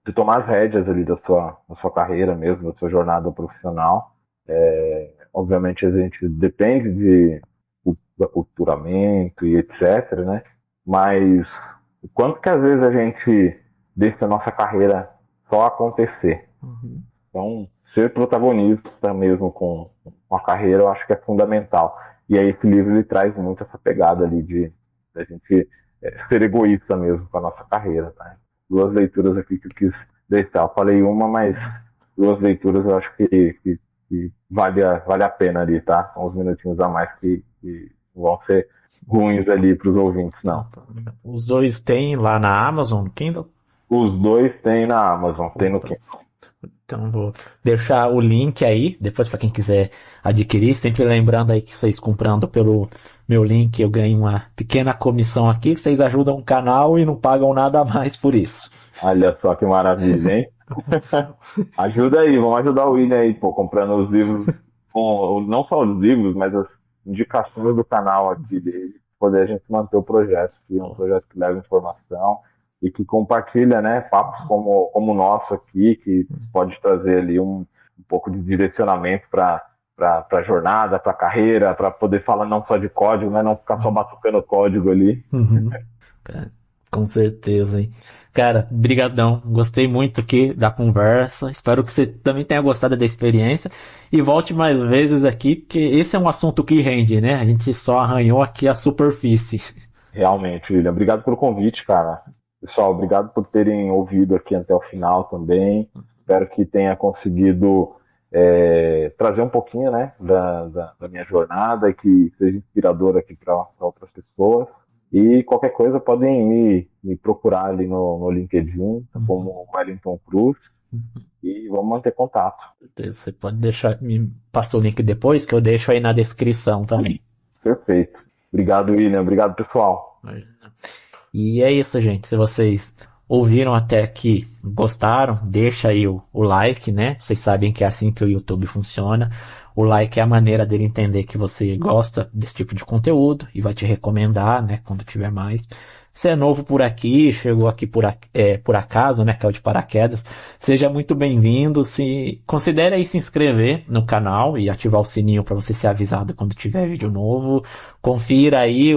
de tomar as rédeas ali da sua carreira mesmo, da sua jornada profissional. Obviamente a gente depende de aculturamento e etc, né? Mas o quanto que às vezes a gente deixa a nossa carreira só acontecer. Uhum. Então, ser protagonista mesmo com a carreira, eu acho que é fundamental. E aí esse livro ele traz muito essa pegada ali de a gente ser egoísta mesmo com a nossa carreira, tá? Duas leituras aqui que eu quis deixar. Eu falei uma, mas duas leituras eu acho que vale a pena ali, tá? São uns minutinhos a mais que vão ser ruins ali para os ouvintes, não. Os dois tem lá na Amazon, no Kindle? Os dois tem na Amazon, tem no Kindle. Então vou deixar o link aí, depois para quem quiser adquirir, sempre lembrando aí que vocês comprando pelo meu link eu ganho uma pequena comissão aqui, vocês ajudam o canal e não pagam nada a mais por isso. Olha só que maravilha, hein? Ajuda aí, vamos ajudar o William aí, pô, comprando os livros, não só os livros, mas as indicações do canal aqui dele, poder a gente manter o projeto, que é um projeto que leva informação e que compartilha, né, papos como o nosso aqui, que pode trazer ali um pouco de direcionamento para a jornada, para a carreira, para poder falar não só de código, né, não ficar só batucando código ali. Uhum. Com certeza, hein? Cara, brigadão. Gostei muito aqui da conversa. Espero que você também tenha gostado da experiência e volte mais vezes aqui, porque esse é um assunto que rende, né? A gente só arranhou aqui a superfície. Realmente, William. Obrigado pelo convite, cara. Pessoal, obrigado por terem ouvido aqui até o final também. Espero que tenha conseguido trazer um pouquinho, né, da minha jornada e que seja inspirador aqui para outras pessoas. E qualquer coisa podem me procurar ali no LinkedIn, como Wellington Cruz, e vamos manter contato. Você pode deixar, me passa o link depois, que eu deixo aí na descrição também. Perfeito. Obrigado, William. Obrigado, pessoal. E é isso, gente. Se vocês ouviram até aqui, gostaram, deixa aí o like, né? Vocês sabem que é assim que o YouTube funciona. O like é a maneira dele entender que você gosta desse tipo de conteúdo e vai te recomendar, né? Quando tiver mais. Se é novo por aqui, chegou aqui por acaso, né? Caiu de paraquedas. Seja muito bem-vindo. Considere aí se inscrever no canal e ativar o sininho para você ser avisado quando tiver vídeo novo. Confira aí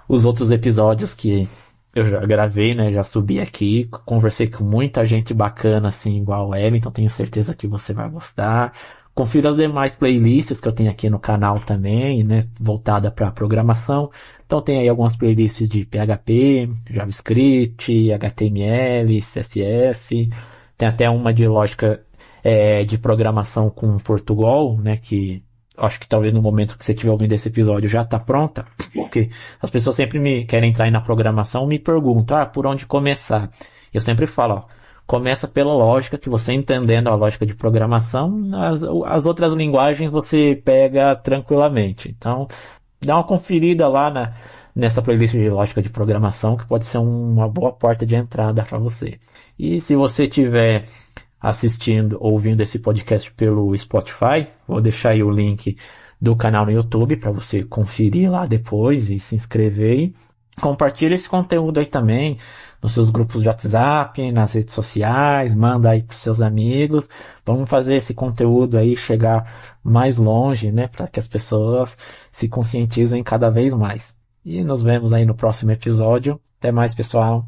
os outros episódios que eu já gravei, né? Já subi aqui, conversei com muita gente bacana, assim, igual ela, então tenho certeza que você vai gostar. Confira as demais playlists que eu tenho aqui no canal também, né? Voltada para programação. Então tem aí algumas playlists de PHP, JavaScript, HTML, CSS. Tem até uma de lógica de programação com Portugal, né? Que acho que talvez no momento que você estiver ouvindo esse episódio já está pronta, porque as pessoas sempre me querem entrar aí na programação, me perguntam, por onde começar? Eu sempre falo, ó, começa pela lógica, que você entendendo a lógica de programação, as outras linguagens você pega tranquilamente. Então, dá uma conferida lá nessa playlist de lógica de programação, que pode ser uma boa porta de entrada para você. E se você tiver assistindo, ouvindo esse podcast pelo Spotify, vou deixar aí o link do canal no YouTube para você conferir lá depois e se inscrever e compartilha esse conteúdo aí também nos seus grupos de WhatsApp, nas redes sociais, manda aí para os seus amigos. Vamos fazer esse conteúdo aí chegar mais longe, né, para que as pessoas se conscientizem cada vez mais. E nos vemos aí no próximo episódio. Até mais, pessoal.